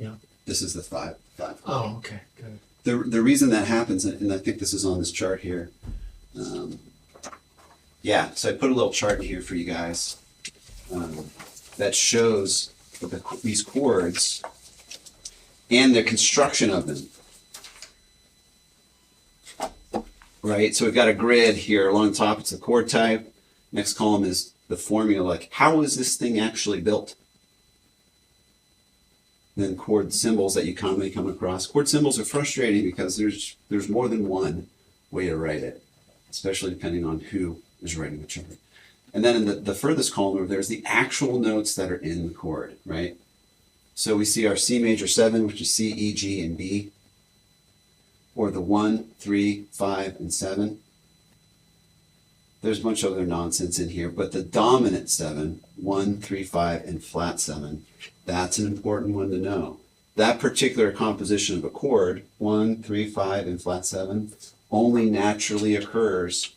Yeah. this is the 5. Oh, okay, good. The reason that happens, and I think this is on this chart here. Yeah, so I put a little chart here for you guys that shows these chords and the construction of them. Right, so we've got a grid here. Along the top, it's the chord type. Next column is the formula, like how is this thing actually built? Then chord symbols that you commonly come across. Chord symbols are frustrating because there's more than one way to write it, especially depending on who is writing the chart. And then in the furthest column over there is the actual notes that are in the chord, right? So we see our C major 7, which is C, E, G, and B. Or the 1, 3, 5, and 7. There's a bunch of other nonsense in here, but the dominant 7, 1, 3, 5, and flat 7, that's an important one to know. That particular composition of a chord, 1, 3, 5, and flat 7, only naturally occurs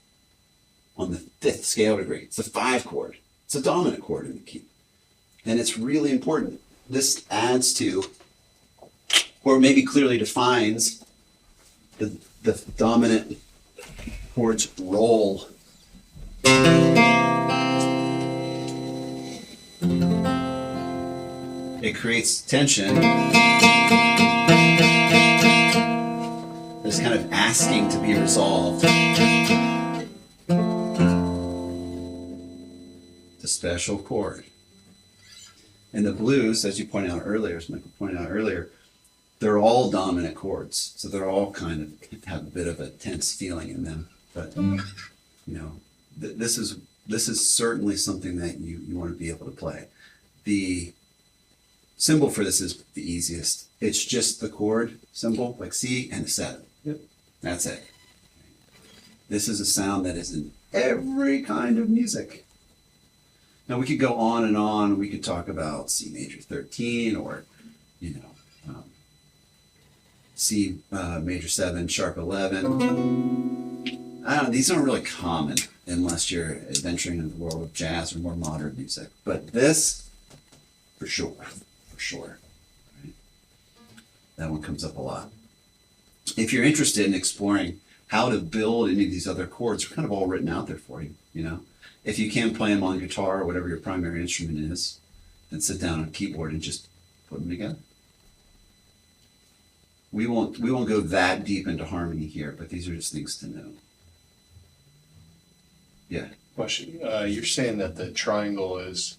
on the 5th scale degree. It's a 5 chord. It's a dominant chord in the key. And it's really important. This adds to or maybe clearly defines the dominant chord's role. It creates tension. It's kind of asking to be resolved. The special chord. And the blues, as you pointed out earlier, as Michael pointed out earlier, they're all dominant chords. So they're all kind of have a bit of a tense feeling in them. But you know, this is certainly something that you want to be able to play. The symbol for this is the easiest. It's just the chord symbol, like C and a 7. Yep. That's it. This is a sound that is in every kind of music. Now we could go on and on. We could talk about C major 13 or, you know, C major 7 sharp 11. I don't know, these aren't really common unless you're adventuring into the world of jazz or more modern music. But this, for sure. Right? That one comes up a lot. If you're interested in exploring how to build any of these other chords, they're kind of all written out there for you, you know. If you can play them on guitar or whatever your primary instrument is, then sit down on a keyboard and just put them together. We won't go that deep into harmony here, but these are just things to know. Yeah. Question. You're saying that the triangle is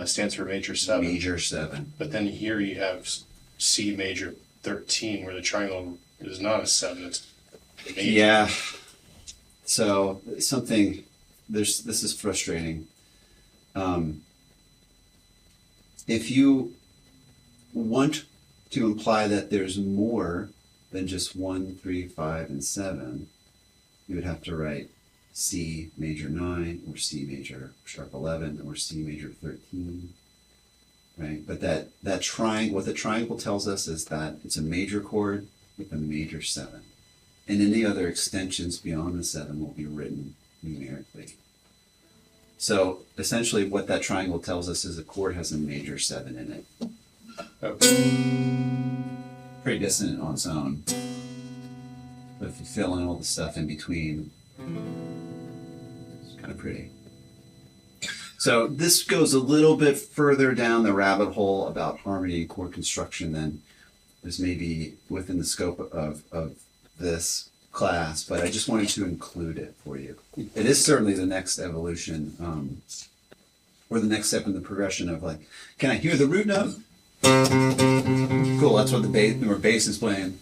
stands for major 7. Major 7. But then here you have C major 13, where the triangle is not a 7. It's major. Yeah. So this is frustrating. If you want to imply that there's more than just 1, 3, 5, and 7, you would have to write C major 9 or C major sharp 11 or C major 13, right? But that triangle, what the triangle tells us is that it's a major chord with a major 7. And any other extensions beyond the 7 will be written numerically. So essentially what that triangle tells us is a chord has a major 7 in it. Pretty dissonant on its own. But if you fill in all the stuff in between, it's kind of pretty. So this goes a little bit further down the rabbit hole about harmony and chord construction than is maybe within the scope of this class, but I just wanted to include it for you. It is certainly the next evolution, or the next step in the progression of like, can I hear the root note? Cool, that's what the bass is playing.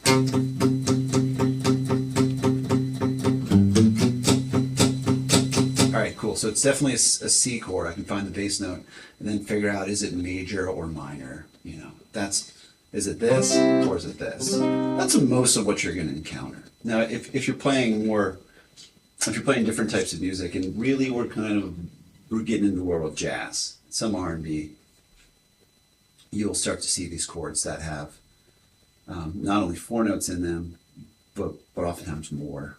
All right, cool. So it's definitely a C chord. I can find the bass note and then figure out, is it major or minor? You know, is it this or is it this? That's most of what you're going to encounter. Now, if you're playing different types of music, and really we're getting into the world of jazz, some R&B, you'll start to see these chords that have not only 4 notes in them, but oftentimes more.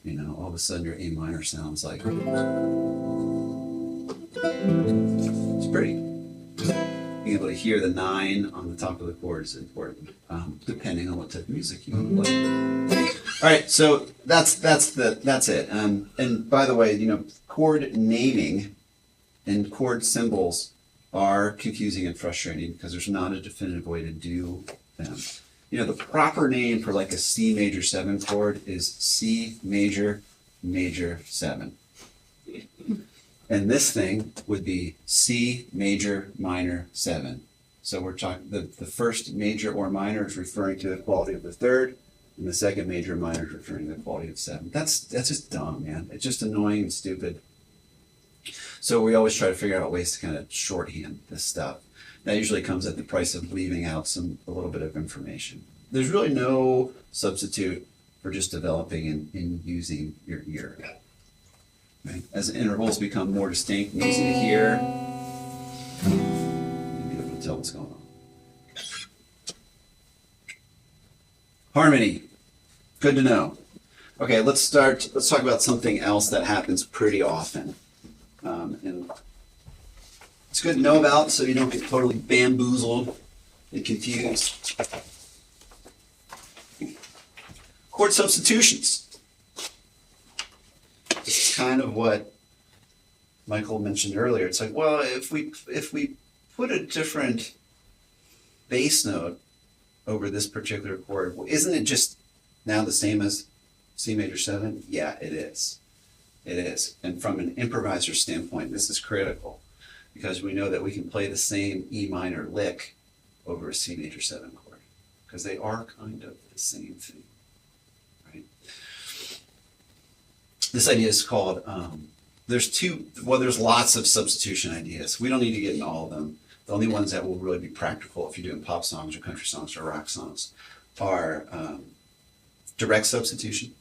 You know, all of a sudden your A minor sounds like it's pretty. Being able to hear the 9 on the top of the chord is important, depending on what type of music you want to play. All right, so that's it. And by the way, you know, chord naming and chord symbols are confusing and frustrating because there's not a definitive way to do them. You know, the proper name for like a C major 7 chord is C major 7. And this thing would be C major minor 7. So we're talking, the first major or minor is referring to the quality of the third, and the second major or minor is referring to the quality of 7. That's just dumb, man. It's just annoying and stupid. So we always try to figure out ways to kind of shorthand this stuff. That usually comes at the price of leaving out a little bit of information. There's really no substitute for just developing and using your ear. Right? As intervals become more distinct and easy to hear, you'll be able to tell what's going on. Harmony. Good to know. Okay, let's talk about something else that happens pretty often. And it's good to know about so you don't get totally bamboozled and confused. chord substitutions. This is kind of what Michael mentioned earlier. It's like, well, if we put a different bass note over this particular chord, well, isn't it just now the same as C major 7? Yeah, it is. It is. And from an improviser standpoint, this is critical because we know that we can play the same E minor lick over a C major 7 chord because they are kind of the same thing, right? This idea is called, there's lots of substitution ideas. We don't need to get into all of them. The only ones that will really be practical if you're doing pop songs or country songs or rock songs are direct substitution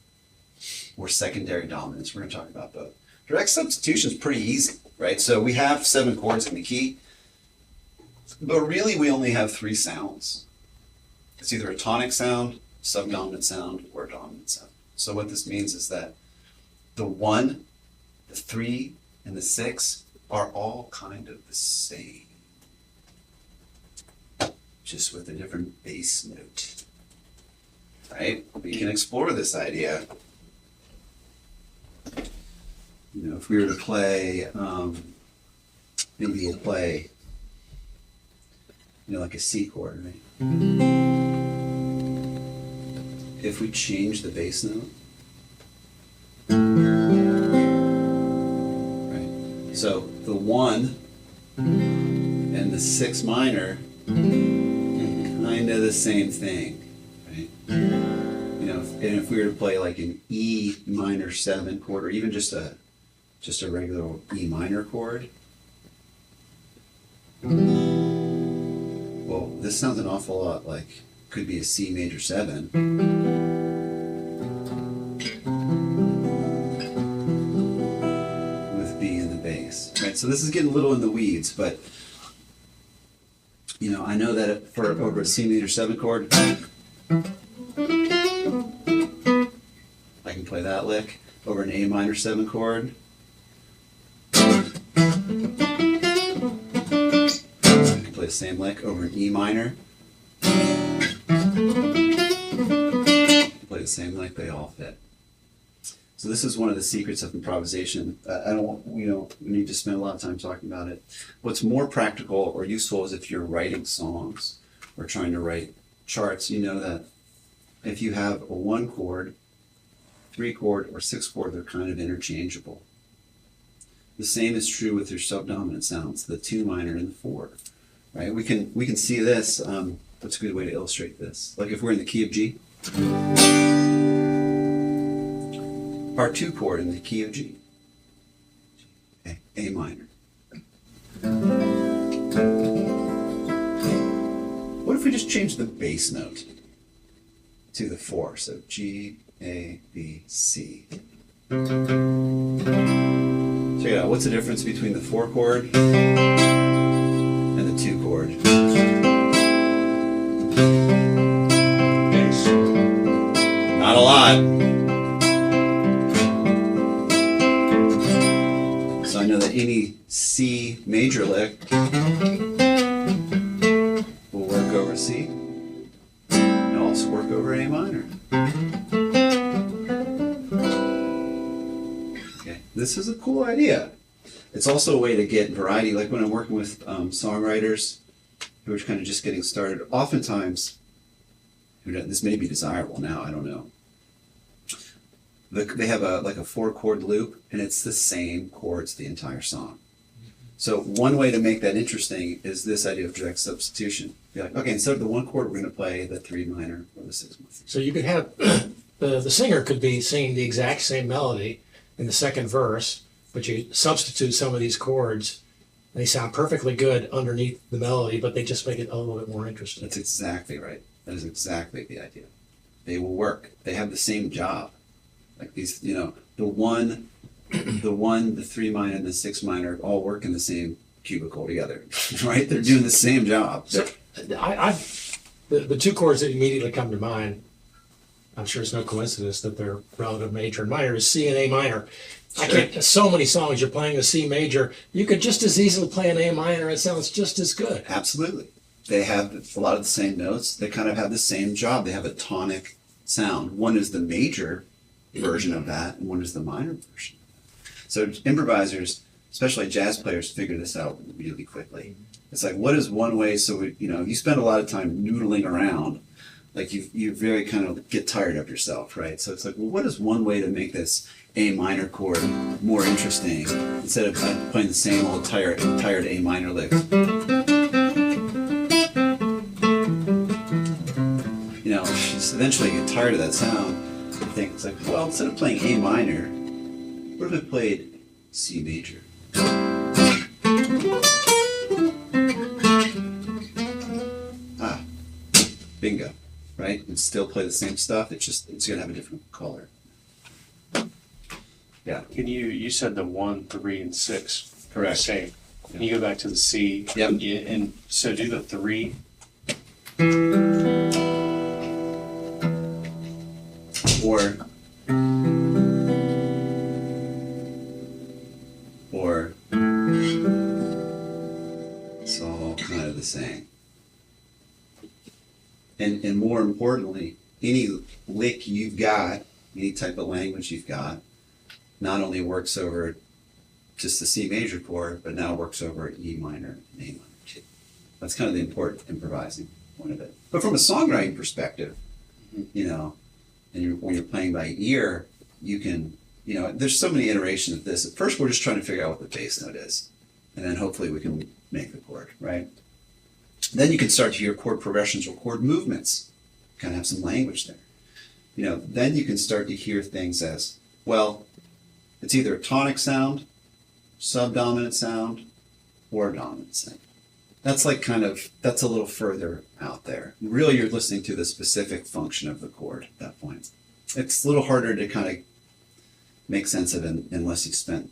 or secondary dominance. We're going to talk about both. Direct substitution is pretty easy, right? So we have 7 chords in the key, but really we only have 3 sounds. It's either a tonic sound, subdominant sound, or a dominant sound. So what this means is that the 1, the 3, and the 6 are all kind of the same, just with a different bass note, right? We can explore this idea. You know, if we were to play, maybe we'll play, you know, like a C chord, right? If we change the bass note, right? So the 1 and the 6 minor, kind of the same thing, right? You know, if we were to play like an E minor 7 chord, or even just a regular E minor chord, well, this sounds an awful lot like could be a C major 7. With B in the bass, right? So this is getting a little in the weeds, but you know, I know that for over a C major 7 chord, I can play that lick. Over an A minor 7 chord, I can play the same lick. Over an E minor, I can play the same lick. They all fit. So this is one of the secrets of improvisation. We don't need to spend a lot of time talking about it. What's more practical or useful is if you're writing songs or trying to write charts. You know that if you have a 1 chord, 3 chord, or 6 chord, they're kind of interchangeable. The same is true with your subdominant sounds, the 2 minor and the 4. Right? We can see this. What's a good way to illustrate this? Like if we're in the key of G. Our 2 chord in the key of G, A minor. What if we just change the bass note to the 4? So G, A, B, C. Check it out. What's the difference between the 4 chord and the 2 chord? Bass. Not a lot. I know that any C major lick will work over C and also work over A minor. Okay, this is a cool idea. It's also a way to get variety. Like when I'm working with songwriters who are kind of just getting started, oftentimes, this may be desirable now, I don't know. They have a 4 chord loop, and it's the same chords the entire song. So one way to make that interesting is this idea of direct substitution. Be like, okay, instead of the 1 chord, we're going to play the 3 minor or the 6 minor. So you could have the singer could be singing the exact same melody in the second verse, but you substitute some of these chords. They sound perfectly good underneath the melody, but they just make it a little bit more interesting. That's exactly right. That is exactly the idea. They will work. They have the same job. Like these, you know, the 1, the 3 minor, and the 6 minor all work in the same cubicle together, right? They're doing the same job. So, the 2 chords that immediately come to mind, I'm sure it's no coincidence that they're relative major and minor, is C and A minor. Sure. So many songs, you're playing a C major, you could just as easily play an A minor, it sounds just as good. Absolutely. They have a lot of the same notes. They kind of have the same job. They have a tonic sound. One is the major version of that, and one is the minor version. So improvisers, especially jazz players, figure this out really quickly. It's like, what is one way? So you spend a lot of time noodling around, like you very kind of get tired of yourself, right? So it's like, well, what is one way to make this A minor chord more interesting instead of playing the same old tired A minor lick? Just eventually get tired of that sound. I think it's like, well, instead of playing A minor, what if I played C major? Bingo, right? And still play the same stuff. It's gonna have a different color. Yeah. You said the 1, 3, and 6 are the Correct. same. Can you go back to the C? Yep. Yeah, and so do the 3. Or it's all kind of the same. And more importantly, any lick you've got, any type of language you've got, not only works over just the C major chord, but now works over E minor and A minor too. That's kind of the important improvising point of it. But from a songwriting perspective, and when you're playing by ear, you can, there's so many iterations of this. At first, we're just trying to figure out what the bass note is, and then hopefully we can make the chord, right? Then you can start to hear chord progressions or chord movements, kind of have some language there. Then you can start to hear things as, well, it's either a tonic sound, subdominant sound, or dominant sound. That's that's a little further out there. Really, you're listening to the specific function of the chord at that point. It's a little harder to kind of make sense of it unless you've spent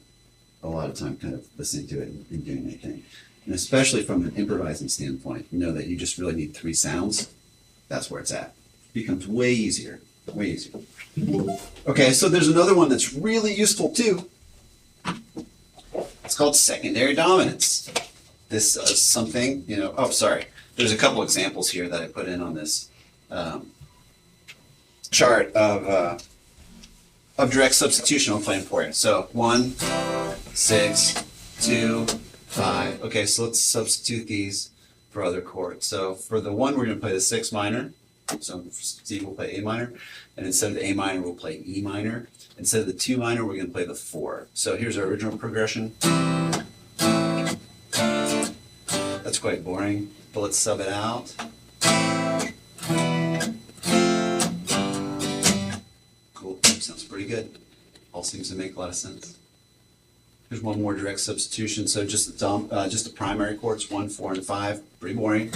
a lot of time kind of listening to it and doing anything. And especially from an improvising standpoint, that you just really need 3 sounds. That's where it's at. It becomes way easier, way easier. Okay, so there's another one that's really useful too. It's called secondary dominance. This is something, there's a couple examples here that I put in on this chart of direct substitution. I'll play them for you. So 1, 6, 2, 5. Okay, so let's substitute these for other chords. So for the 1, we're going to play the 6 minor. So Steve will play A minor, and instead of the A minor, we'll play E minor. Instead of the 2 minor, we're going to play the 4. So here's our original progression. That's quite boring, but let's sub it out. Cool, sounds pretty good. All seems to make a lot of sense. Here's one more direct substitution. So just the primary chords, 1, 4, and 5. Pretty boring.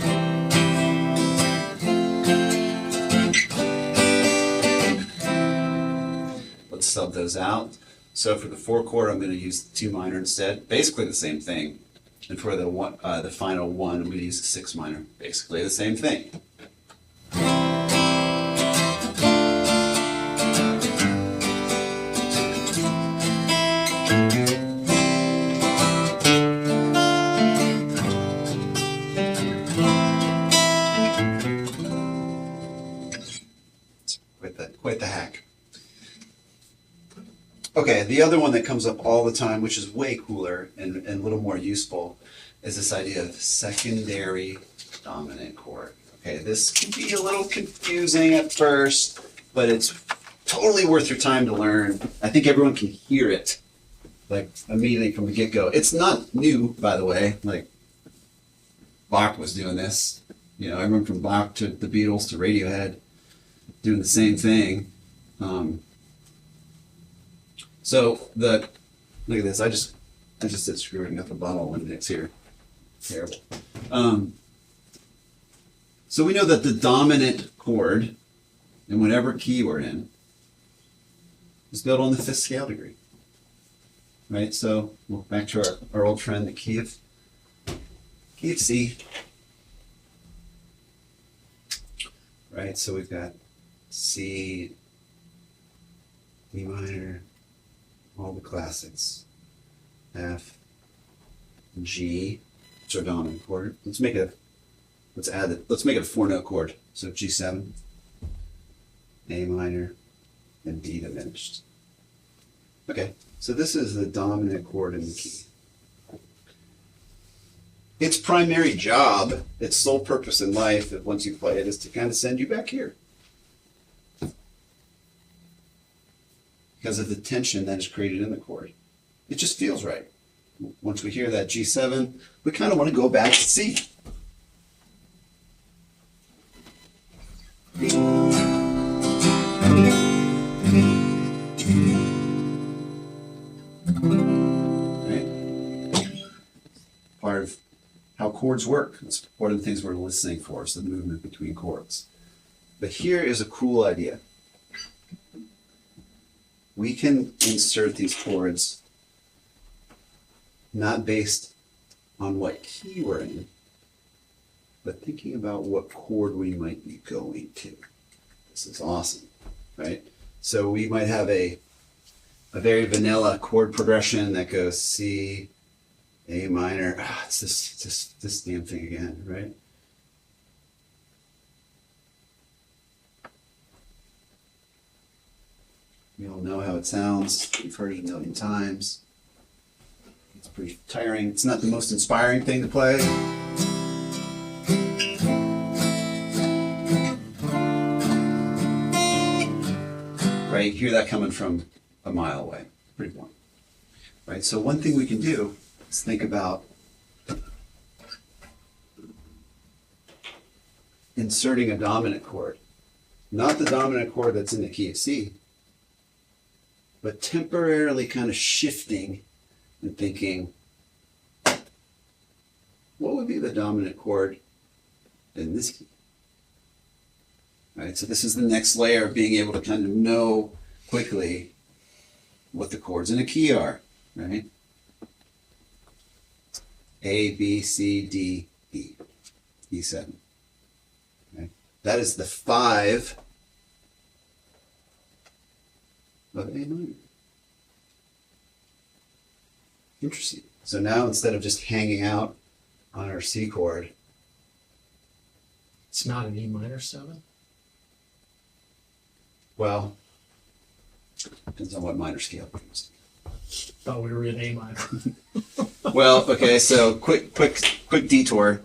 Let's sub those out. So for the 4 chord, I'm going to use the 2 minor instead. Basically the same thing. And for the final 1, I'm going to use the 6 minor. Basically the same thing. Quite the hack. Okay, the other one that comes up all the time, which is way cooler and a little more useful, is this idea of secondary dominant chord. Okay, this can be a little confusing at first, but it's totally worth your time to learn. I think everyone can hear it, like immediately from the get-go. It's not new, by the way. Like Bach was doing this. Everyone from Bach to the Beatles to Radiohead doing the same thing. So look at this. I just did screwing up a bottle when it's here. Terrible. So we know that the dominant chord in whatever key we're in is built on the 5th scale degree. Right? So we'll back to our old friend, the key of C. Right? So we've got C, E minor, all the classics, F, G, which are dominant chord. Let's make it a 4-note chord. So G7, A minor, and D diminished. Okay, so this is the dominant chord in the key. Its primary job, its sole purpose in life, that once you play it, is to kind of send you back here. Because of the tension that is created in the chord. It just feels right. Once we hear that G7, we kind of want to go back to C. Right? Part of how chords work. That's one of the things we're listening for, is the movement between chords. But here is a cool idea. We can insert these chords not based on what key we're in, but thinking about what chord we might be going to. This is awesome, right? So we might have a very vanilla chord progression that goes C, A minor. It's this damn thing again, right? We all know how it sounds. We've heard it a million times. It's pretty tiring. It's not the most inspiring thing to play. Right? You hear that coming from a mile away. Pretty boring. Right? So one thing we can do is think about inserting a dominant chord. Not the dominant chord that's in the key of C, but temporarily kind of shifting and thinking, what would be the dominant chord in this key? Right, so this is the next layer of being able to kind of know quickly what the chords in a key are, right? A, B, C, D, E, E7. Okay? That is the 5 of A minor. Interesting. So now instead of just hanging out on our C chord, It's not an E minor 7? well, depends on what minor scale we're using. Thought we were in A minor. Well, okay, so quick detour.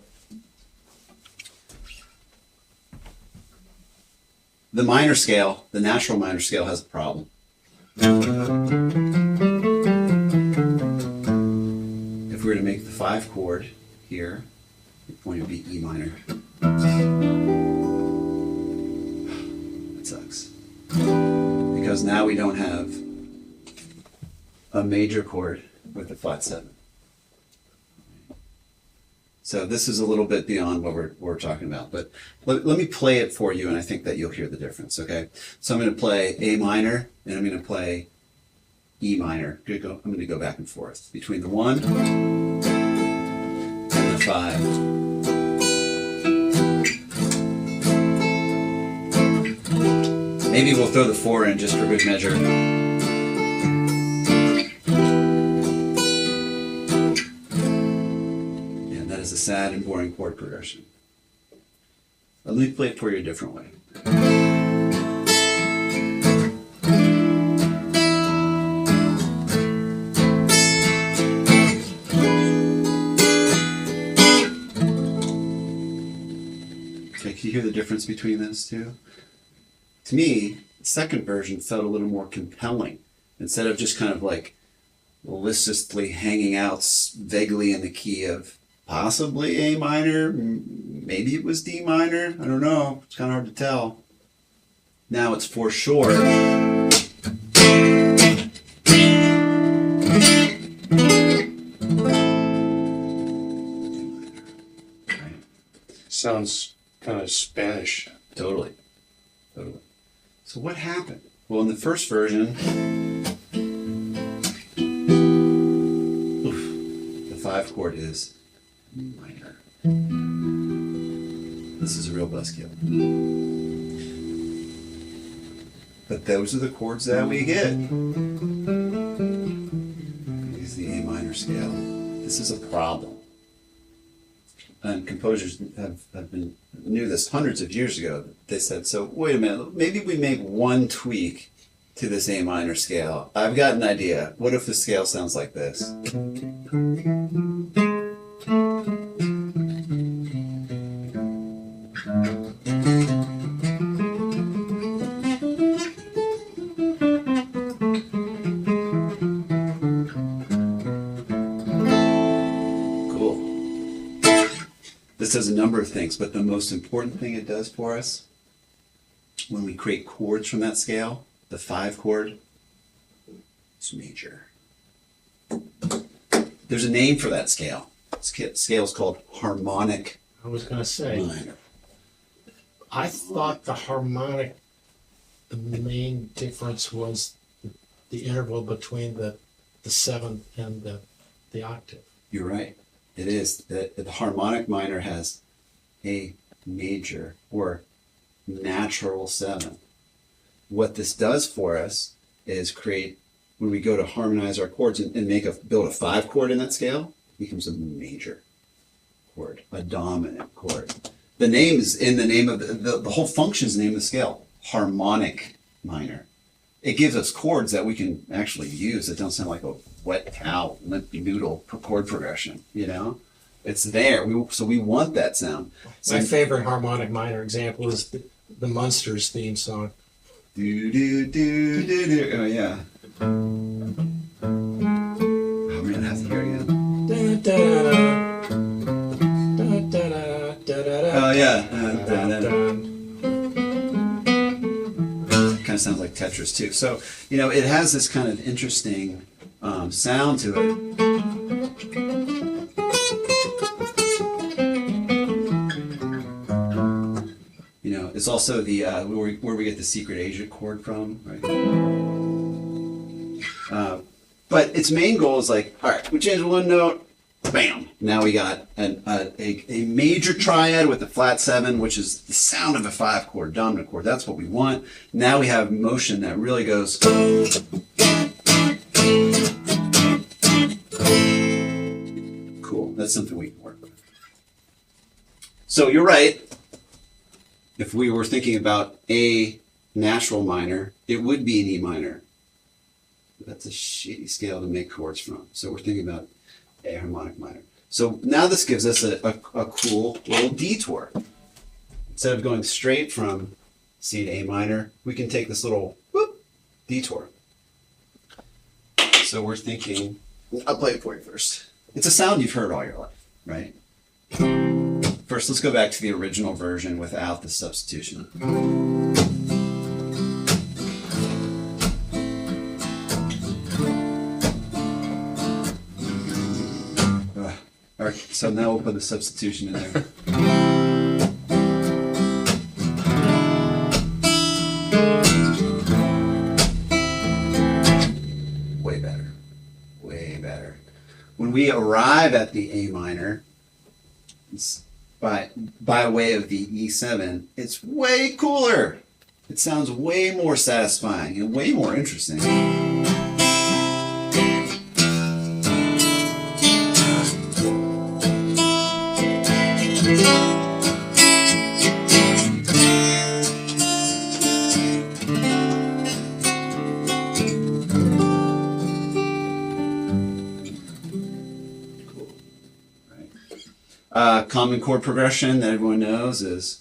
The minor scale, the natural minor scale, has a problem. If we were to make the 5 chord here, the point would be E minor. That sucks. Because now we don't have a major chord with a flat 7. So this is a little bit beyond what we're talking about, but let me play it for you, and I think that you'll hear the difference, okay? So I'm going to play A minor, and I'm going to play E minor. I'm going to go back and forth between the 1 and the 5. Maybe we'll throw the 4 in just for good measure. A sad and boring chord progression. Let me play it for you a different way. Okay, can you hear the difference between those two? To me, the second version felt a little more compelling. Instead of just kind of like listlessly hanging out vaguely in the key of possibly A minor, maybe it was D minor, I don't know, it's kind of hard to tell. Now it's for sure. Sounds kind of Spanish. Totally. So what happened? Well, in the first version, the 5 chord is minor. This is a real buzzkill. But those are the chords that we get. Use the A minor scale. This is a problem. and composers have been knew this hundreds of years ago. They said, so wait a minute, maybe we make one tweak to this A minor scale. I've got an idea. What if the scale sounds like this? Cool. This does a number of things, but the most important thing it does for us, when we create chords from that scale, the 5 chord, it's major. There's a name for that scale. Scale is called harmonic I was going to say, minor. I thought the harmonic, the main difference was the interval between the seventh and the octave. You're right. It is. The harmonic minor has a major or natural 7. What this does for us is create, when we go to harmonize our chords and build a 5 chord in that scale, it becomes a major chord, a dominant chord. The name is in the name of the whole function is the name of the scale, harmonic minor. It gives us chords that we can actually use that don't sound like a wet cow, limp noodle chord progression, you know? It's there. So we want that sound. My favorite harmonic minor example is the Munsters theme song. Do do do do do. Oh yeah. Oh man, I have to hear it again. Da, da, da, da, da, da, da, da, Oh yeah. da, da. Kind of sounds like Tetris too. So it has this kind of interesting sound to it. It's also the where we get the secret Asia chord from, right? But its main goal is like, all right, we change one note, bam. Now we got a major triad with a flat 7, which is the sound of a 5 chord, dominant chord. That's what we want. Now we have motion that really goes. Cool. That's something we can work with. So you're right. If we were thinking about A natural minor, it would be an E minor. That's a shitty scale to make chords from. So we're thinking about A harmonic minor. So now this gives us a cool little detour. Instead of going straight from C to A minor, we can take this little whoop, detour. So we're thinking, I'll play it for you first. It's a sound you've heard all your life, right? First, let's go back to the original version without the substitution. All right, so now we'll put the substitution in there. Way better, way better. When we arrive at the A minor, it's by way of the E7, it's way cooler. It sounds way more satisfying and way more interesting. Common chord progression that everyone knows is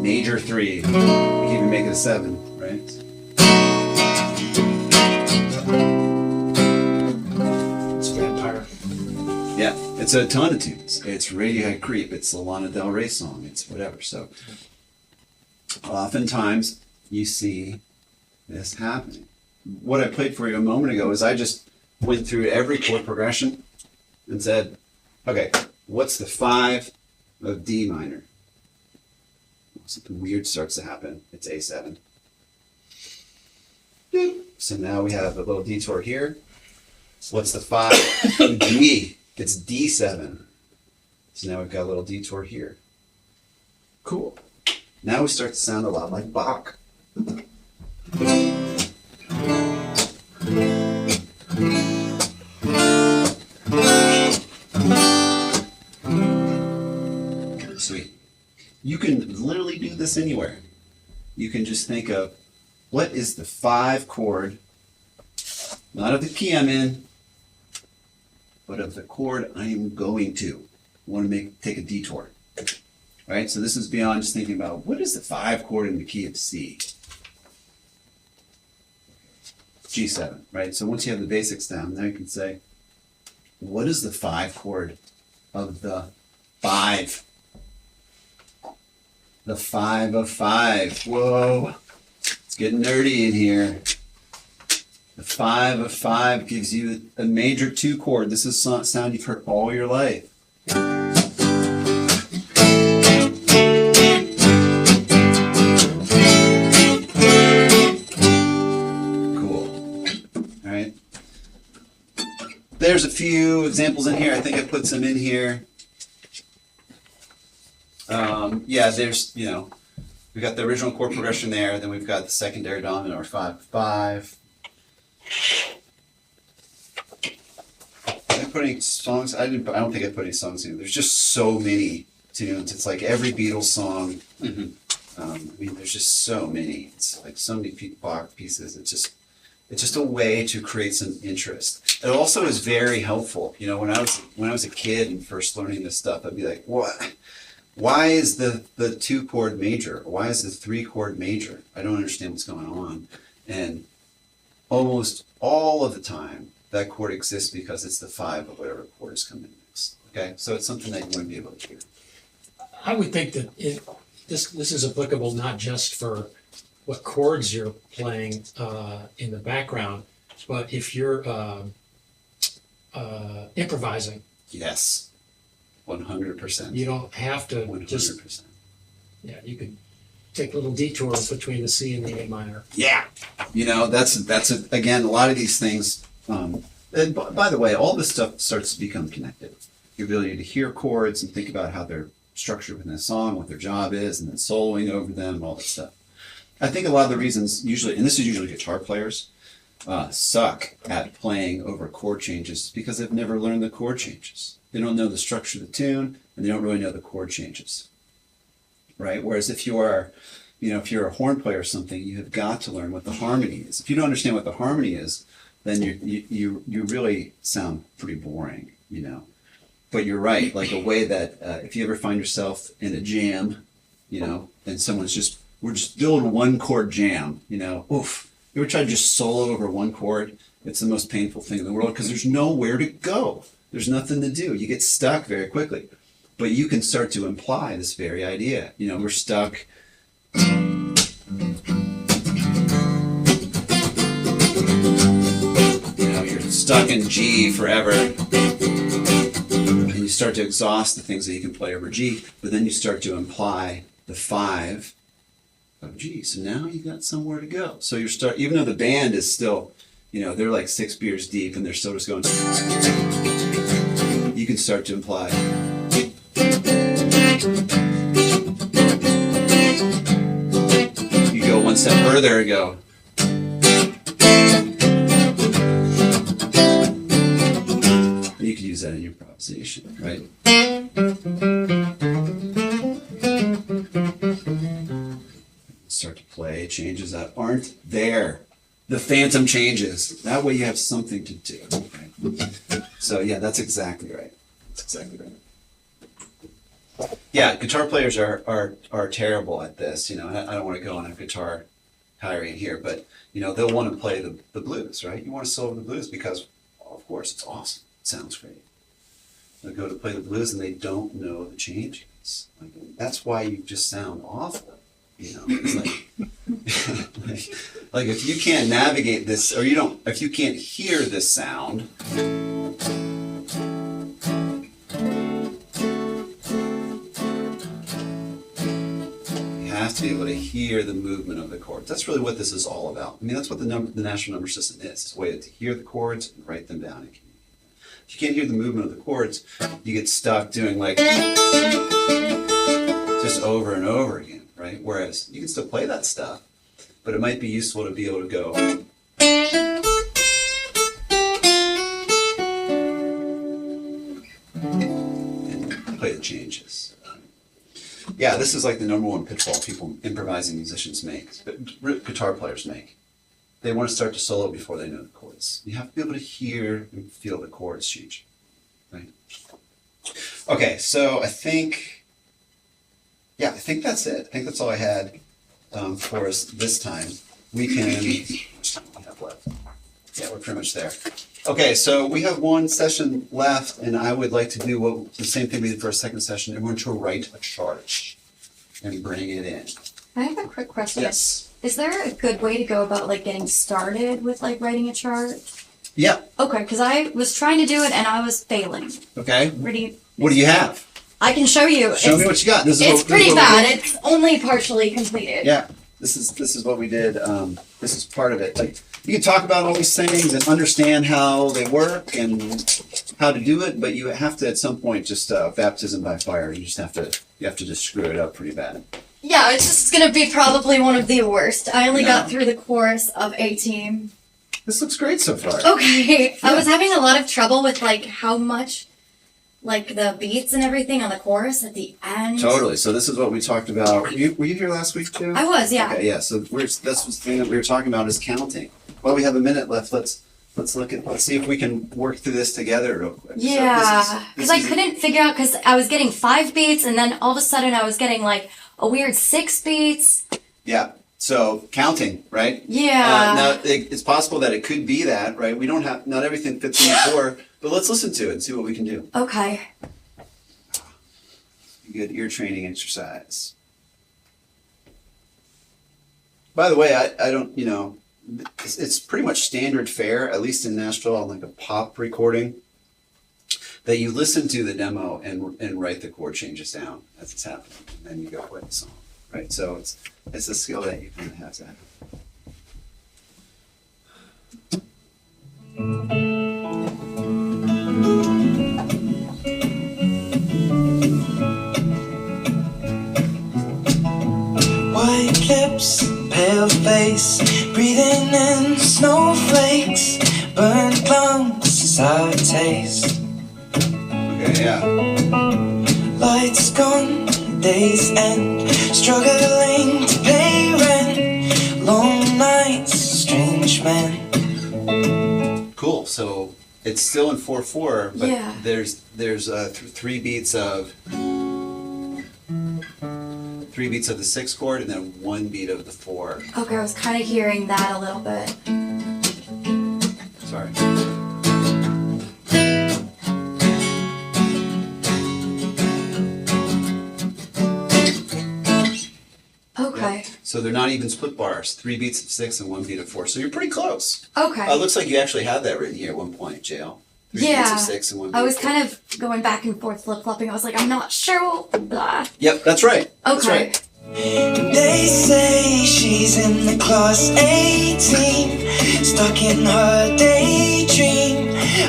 major 3. We can even make it a 7, right? It's Vampire. Yeah, it's a ton of tunes. It's Radiohead Creep. It's a Lana Del Rey song. It's whatever. So oftentimes you see this happening. What I played for you a moment ago is I just went through every chord progression and said, okay, what's the 5 of D minor? Something weird starts to happen. It's A7. So now we have a little detour here. What's the 5 of G? It's D7. So now we've got a little detour here. Cool. Now we start to sound a lot like Bach. Sweet. You can literally do this anywhere. You can just think of what is the 5 chord, not of the key I'm in, but of the chord I am going to. I want to take a detour. Right? So this is beyond just thinking about what is the 5 chord in the key of C? G7, right? So once you have the basics down, now you can say, what is the 5 chord of the 5? The 5 of 5. Whoa. It's getting nerdy in here. The 5 of 5 gives you a major 2 chord. This is sound you've heard all your life. There's a few examples in here. I think I put some in here. Yeah, there's, we got the original chord progression there. Then we've got the secondary dominant or 5/5. Did I put any songs? I don't think I put any songs in. There's just so many tunes. It's like every Beatles song. I mean, there's just so many. It's like so many Bach pieces. It's just a way to create some interest. It also is very helpful. When I was a kid and first learning this stuff, I'd be like, what? Why is the 2 chord major? Why is the 3 chord major? I don't understand what's going on. And almost all of the time, that chord exists because it's the 5 of whatever chord is coming next. Okay, so it's something that you want to be able to hear. I would think that this is applicable not just for what chords you're playing in the background, but if you're improvising. Yes. 100%. You don't have to 100%. You could take little detours between the C and the A minor. Yeah. That's again, a lot of these things, and by the way, all this stuff starts to become connected. Your ability to hear chords and think about how they're structured within a song, what their job is, and then soloing over them, all that stuff. I think a lot of the reasons usually, and this is usually guitar players, suck at playing over chord changes because they've never learned the chord changes. They don't know the structure of the tune, and they don't really know the chord changes, right? Whereas if you are, if you're a horn player or something, you have got to learn what the harmony is. If you don't understand what the harmony is, then you really sound pretty boring, But you're right, like a way that if you ever find yourself in a jam, and we're just doing a 1 chord jam, oof. You ever try to just solo over 1 chord? It's the most painful thing in the world because there's nowhere to go. There's nothing to do. You get stuck very quickly. But you can start to imply this very idea. We're stuck. You're stuck in G forever. And you start to exhaust the things that you can play over G, but then you start to imply the 5 of G. So now you got somewhere to go. So even though the band is still, they're like 6 beers deep and they're still just going, you can start to imply. You go 1 step further and go. You could use that in your improvisation, right? Start to play changes that aren't there. The phantom changes. That way you have something to do. Right? So yeah, that's exactly right. That's exactly right. Yeah, guitar players are terrible at this. I don't want to go on a guitar tirade here, but they'll want to play the blues, right? You want to solo the blues because, of course, it's awesome. It sounds great. They'll go to play the blues and they don't know the changes. That's why you just sound awful. It's like if you can't navigate this, or if you can't hear this sound, you have to be able to hear the movement of the chords. That's really what this is all about. I mean, that's what the national number system is. It's a way to hear the chords and write them down. if you can't hear the movement of the chords, you get stuck doing like just over and over again, right? Whereas you can still play that stuff, but it might be useful to be able to go. And play the changes. Yeah, this is like the number one pitfall people, improvising musicians make, but guitar players make. They want to start to solo before they know the chords. You have to be able to hear and feel the chords change, right? Okay, so I think that's it. I think that's all I had for us this time. We have left. Yeah, we're pretty much there. Okay, so we have one session left, and I would like to do the same thing we did for our second session. I'm going to write a chart and bring it in. I have a quick question. Yes. Is there a good way to go about like getting started with like writing a chart? Yeah. Okay, because I was trying to do it and I was failing. Okay. Pretty. What do you have? I can show you. Show me what you got. This is It's what pretty we bad. did. It's only partially completed. Yeah. This is what we did. This is part of it. Like you can talk about all these things and understand how they work and how to do it, but you have to at some point just baptism by fire. You have to just screw it up pretty bad. Yeah, it's just gonna be probably one of the worst. I only No. got through the chorus of A-Team. This looks great so far. Okay, I was having a lot of trouble with like how much, like the beats and everything on the chorus at the end. Totally. So this is what we talked about. Were you here last week too? I was, yeah. Okay, yeah. So that's the thing that we were talking about is counting. Well, we have a minute left. Let's see if we can work through this together real quick. So Yeah, this because I is- couldn't figure out because I was getting 5 beats and then all of a sudden I was getting like a weird 6 beats. Yeah. So counting, right? Yeah. Now it's possible that it could be that, right? We don't have not everything fits in the score, but let's listen to it and see what we can do. Okay. Good ear training exercise. By the way, I don't, it's pretty much standard fare, at least in Nashville, on like a pop recording, that you listen to the demo and write the chord changes down as it's happening, and then you go play the song, right? So it's a skill that you kind of have to have. White lips, pale face, breathing in snowflakes, burnt lungs, sour taste. Okay, yeah. Lights gone, days end, struggling to pay rent, long nights, strange men. Cool. So it's still in 4/4, but Yeah. there's 3 beats of the 6 chord and then 1 beat of the 4. Okay, I was kind of hearing that a little bit. Sorry. Okay. So they're not even split bars. 3 beats of 6 and 1 beat of 4. So you're pretty close. Okay. It looks like you actually had that written here at one point, JL. 3 beats Yeah. of 6 and 1 beat I was of 4. kind of going back and forth, flip-flopping. I was like, I'm not sure. Blah. Yep, that's right. That's Okay. right. They say she's in the class 18, stuck in her daydream.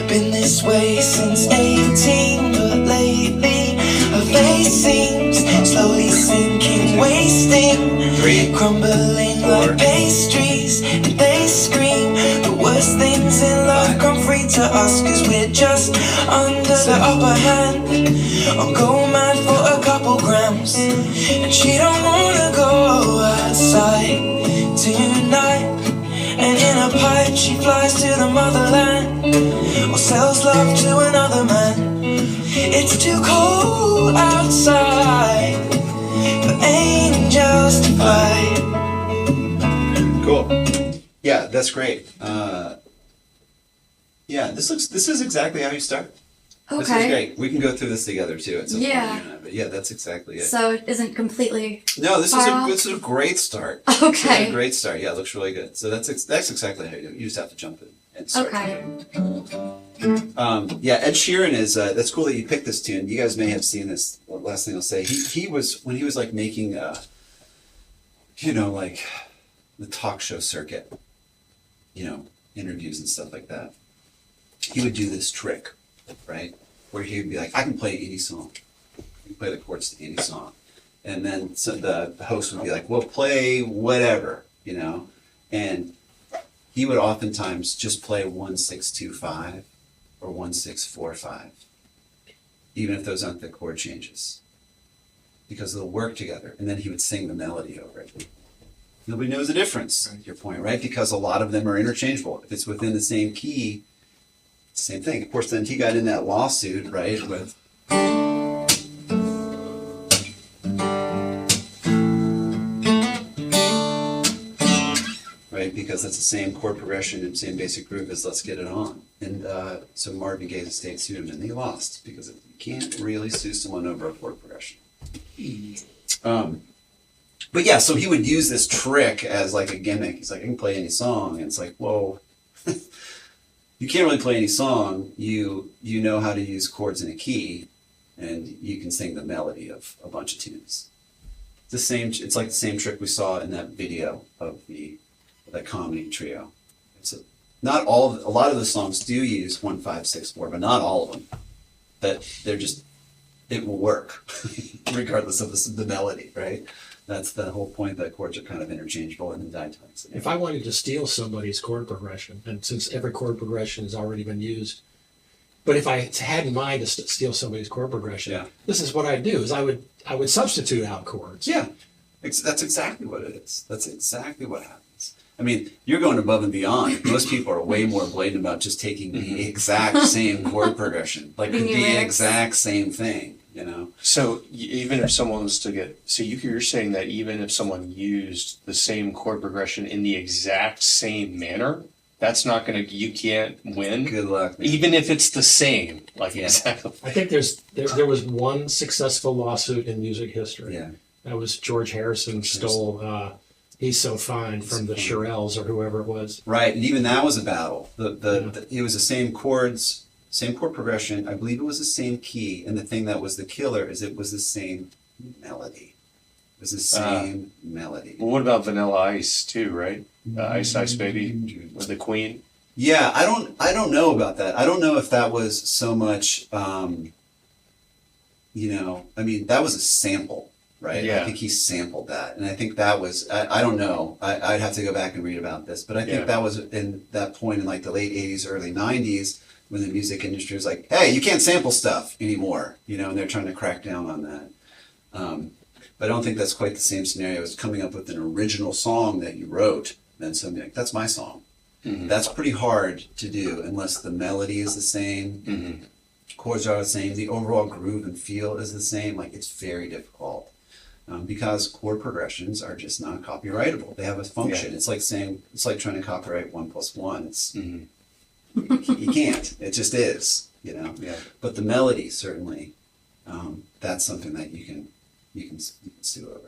Been this way since 18, but lately her face seems slowly sinking, wasting, 3, crumbling 4. like pastries. And they scream the worst things in life come free to us, 'cause we're just under the upper hand. I'll go mad for a couple grams, and she don't wanna go outside tonight. And in a pipe she flies to the motherland, or sells love to another man. It's too cold outside for angels to fly. Cool. Yeah, that's great. Yeah, this is exactly how you start. This is Okay. great. We can go through this together too at some point. Yeah. you and I, but yeah, that's exactly it. So it isn't completely. No, this Far is a great start. Okay. This is a great start. Yeah, it looks really good. So that's exactly how you do it. You just have to jump in and start. Okay. Yeah, Ed Sheeran is. That's cool that you picked this tune. You guys may have seen this. Last thing I'll say, he was when he was like making, like the talk show circuit, interviews and stuff like that. He would do this trick right? Where he would be like, I can play any song. I can play the chords to any song. And then so the host would be like, well, play whatever, you know? And he would oftentimes just play 1-6-2-5 or 1-6-4-5, even if those aren't the chord changes, because they'll work together. And then he would sing the melody over it. Nobody knows the difference, your point, right? Because a lot of them are interchangeable. If it's within the same key, same thing. Of course, then he got in that lawsuit, right, with right, because it's the same chord progression and same basic groove as Let's Get It On. And so Marvin Gaye's estate sued him, and he lost, because you can't really sue someone over a chord progression. But yeah, so he would use this trick as like a gimmick. He's like, I can play any song. And it's like, whoa, you can't really play any song. You know how to use chords in a key, and you can sing the melody of a bunch of tunes. It's like the same trick we saw in that video of that comedy trio. Not all a lot of the songs do use 1-5-6-4, but not all of them. That it will work regardless of the melody, right? That's the whole point, that chords are kind of interchangeable in the diatones. If I wanted to steal somebody's chord progression, and since every chord progression has already been used, but if I had in mind to steal somebody's chord progression, Yeah. this is what I'd do: is I would substitute out chords. Yeah, that's exactly what it is. That's exactly what happens. I mean, you're going above and beyond. Most people are way more blatant about just taking the exact same chord progression, like Putting the new lyrics. exact same thing, you know? So even if someone was to you're saying that even if someone used the same chord progression in the exact same manner, that's not you can't win. Good luck, man. Even if it's the same, like Yeah. exactly. I think there was one successful lawsuit in music history. Yeah. That was George Harrison stole "He's So Fine" from the Shirelles or whoever it was. Right, and even that was a battle. It was the same chords, same chord progression. I believe it was the same key, and the thing that was the killer is it was the same melody. It was the same melody. Well, what about Vanilla Ice too, right? Ice Ice Baby with the Queen. Yeah, I don't know about that. I don't know if that was so much, I mean, that was a sample, right? Yeah. I think he sampled that. And I think that was, I don't know. I'd have to go back and read about this. But I think Yeah. that was in that point in like the late 80s, early 90s, when the music industry was like, hey, you can't sample stuff anymore, and they're trying to crack down on that. But I don't think that's quite the same scenario as coming up with an original song that you wrote, then somebody like, that's my song. Mm-hmm. That's pretty hard to do unless the melody is the same, Mm-hmm. chords are the same, the overall groove and feel is the same. Like, it's very difficult because chord progressions are just not copyrightable. They have a function. Yeah. It's like trying to copyright 1 + 1. It's Mhm. you can't. It just is, Yeah. But the melody certainly, that's something that you can sue over.